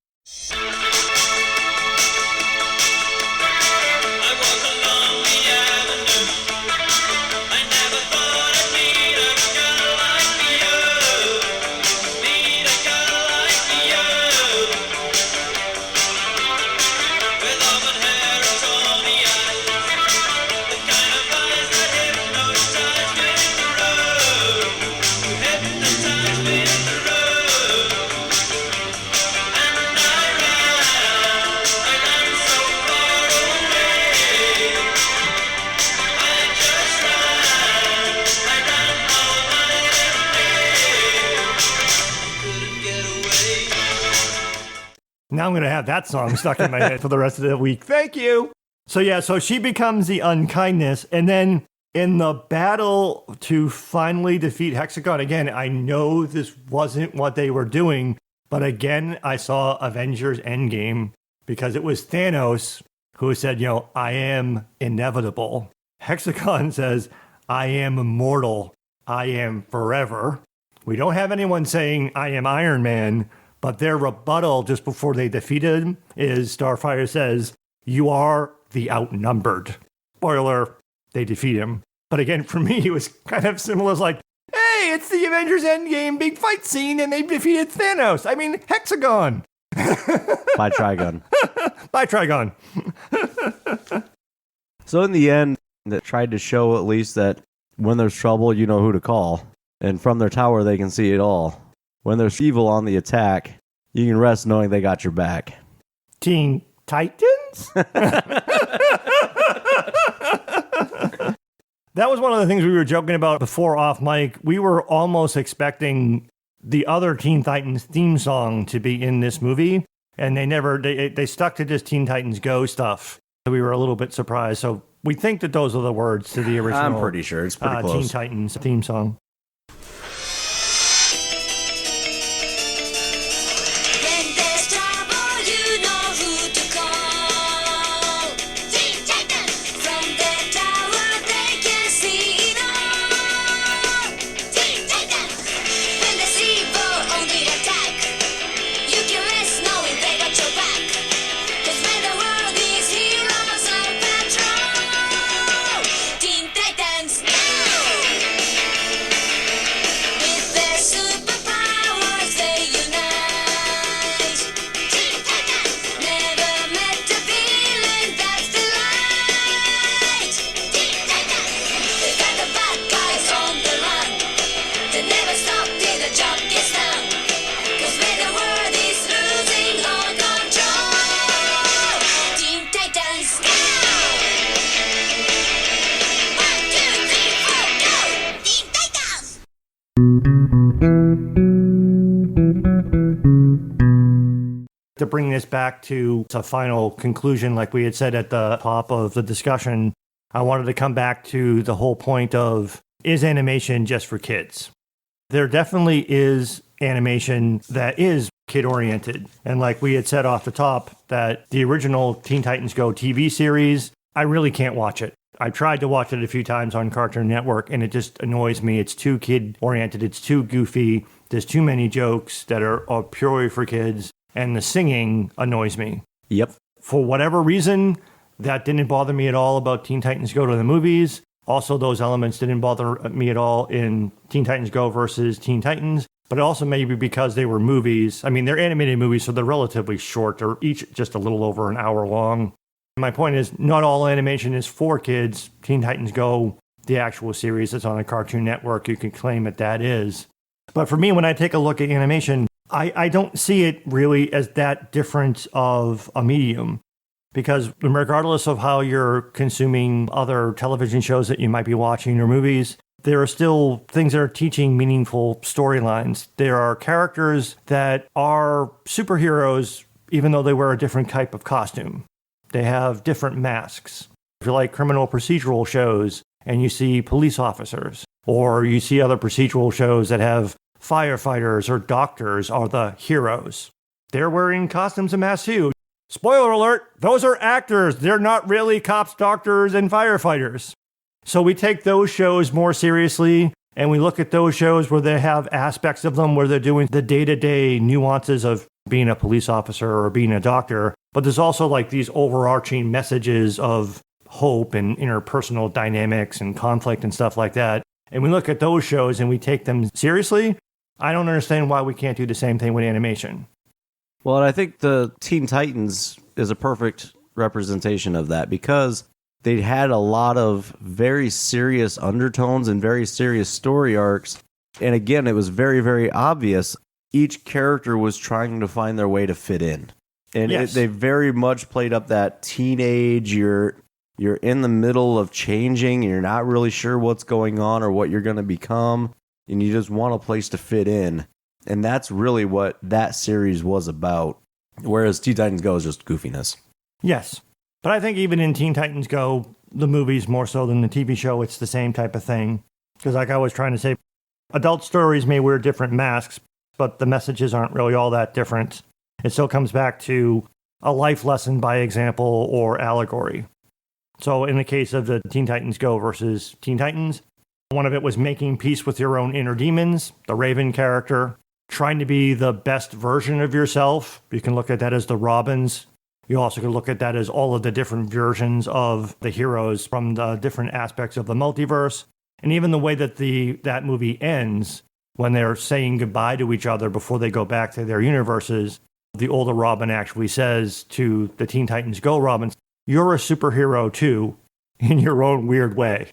Now I'm going to have that song stuck in my head for the rest of the week. Thank you. So she becomes the unkindness. And then in the battle to finally defeat Hexagon, again, I know this wasn't what they were doing, but again, I saw Avengers Endgame because it was Thanos who said, I am inevitable. Hexagon says, I am immortal. I am forever. We don't have anyone saying, I am Iron Man, but their rebuttal just before they defeated him is Starfire says, you are the outnumbered. Spoiler, they defeat him. But again, for me, it was kind of similar. It's like, hey, it's the Avengers Endgame big fight scene, and they defeated Thanos. I mean, Hexagon. By Trigon. By Trigon. So in the end, that tried to show at least that when there's trouble, you know who to call. And from their tower, they can see it all. When there's evil on the attack, you can rest knowing they got your back. Teen Titans? That was one of the things we were joking about before off mic. We were almost expecting the other Teen Titans theme song to be in this movie, and they stuck to just Teen Titans Go stuff. So we were a little bit surprised. So we think that those are the words to the original. I'm pretty sure it's pretty close. Teen Titans theme song. To bring this back to a final conclusion, like we had said at the top of the discussion, I wanted to come back to the whole point of, is animation just for kids? There definitely is animation that is kid-oriented. And like we had said off the top, that the original Teen Titans Go TV series, I really can't watch it. I tried to watch it a few times on Cartoon Network, and it just annoys me. It's too kid-oriented. It's too goofy. There's too many jokes that are purely for kids. And the singing annoys me. Yep. For whatever reason, that didn't bother me at all about Teen Titans Go to the movies. Also, those elements didn't bother me at all in Teen Titans Go versus Teen Titans. But also maybe because they were movies. I mean, they're animated movies, so they're relatively short. They're each just a little over an hour long. My point is, not all animation is for kids. Teen Titans Go, the actual series that's on a Cartoon Network, you can claim that is. But for me, when I take a look at animation, I don't see it really as that different of a medium, because regardless of how you're consuming other television shows that you might be watching or movies, there are still things that are teaching meaningful storylines. There are characters that are superheroes, even though they wear a different type of costume. They have different masks. If you like criminal procedural shows and you see police officers, or you see other procedural shows that have firefighters or doctors are the heroes. They're wearing costumes and masks too. Spoiler alert, those are actors. They're not really cops, doctors, and firefighters. So we take those shows more seriously, and we look at those shows where they have aspects of them where they're doing the day-to-day nuances of being a police officer or being a doctor. But there's also like these overarching messages of hope and interpersonal dynamics and conflict and stuff like that. And we look at those shows and we take them seriously. I don't understand why we can't do the same thing with animation. Well, and I think the Teen Titans is a perfect representation of that, because they had a lot of very serious undertones and very serious story arcs. And again, it was very, very obvious. Each character was trying to find their way to fit in. And Yes. they very much played up that teenage, you're in the middle of changing, and you're not really sure what's going on or what you're going to become. And you just want a place to fit in. And that's really what that series was about. Whereas Teen Titans Go is just goofiness. Yes. But I think even in Teen Titans Go, the movies more so than the TV show, it's the same type of thing. Because like I was trying to say, adult stories may wear different masks, but the messages aren't really all that different. It still comes back to a life lesson by example or allegory. So in the case of the Teen Titans Go versus Teen Titans, one of it was making peace with your own inner demons, the Raven character, trying to be the best version of yourself. You can look at that as the Robins. You also can look at that as all of the different versions of the heroes from the different aspects of the multiverse. And even the way that that movie ends, when they're saying goodbye to each other before they go back to their universes, the older Robin actually says to the Teen Titans Go Robin, "You're a superhero too, in your own weird way."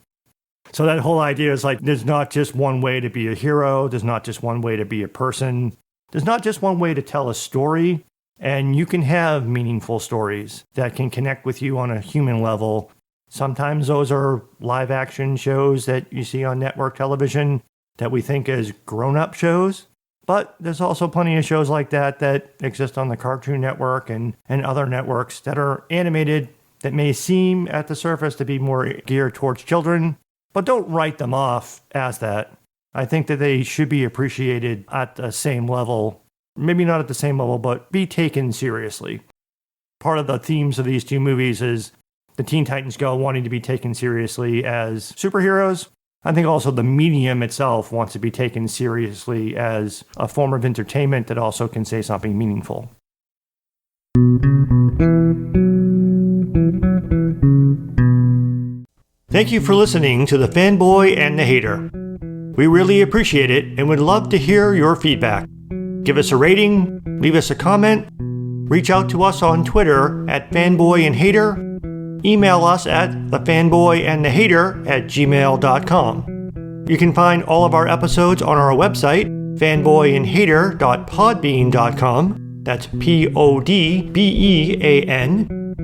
So that whole idea is like, there's not just one way to be a hero. There's not just one way to be a person. There's not just one way to tell a story. And you can have meaningful stories that can connect with you on a human level. Sometimes those are live action shows that you see on network television that we think as grown-up shows. But there's also plenty of shows like that exist on the Cartoon Network and other networks that are animated that may seem at the surface to be more geared towards children, but don't write them off as that. I think that they should be appreciated at the same level. Maybe not at the same level, but be taken seriously. Part of the themes of these two movies is the Teen Titans Go wanting to be taken seriously as superheroes. I think also the medium itself wants to be taken seriously as a form of entertainment that also can say something meaningful. Thank you for listening to The Fanboy and the Hater. We really appreciate it and would love to hear your feedback. Give us a rating, leave us a comment, reach out to us on Twitter at fanboyandhater, email us at thefanboyandthehater@gmail.com. You can find all of our episodes on our website, fanboyandhater.podbean.com. That's PODBEAN,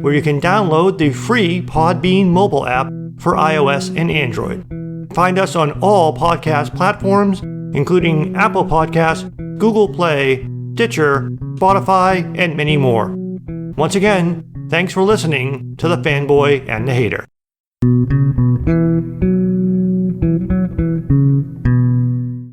where you can download the free Podbean mobile app for iOS and Android. Find us on all podcast platforms, including Apple Podcasts, Google Play, Stitcher, Spotify, and many more. Once again, thanks for listening to The Fanboy and the Hater.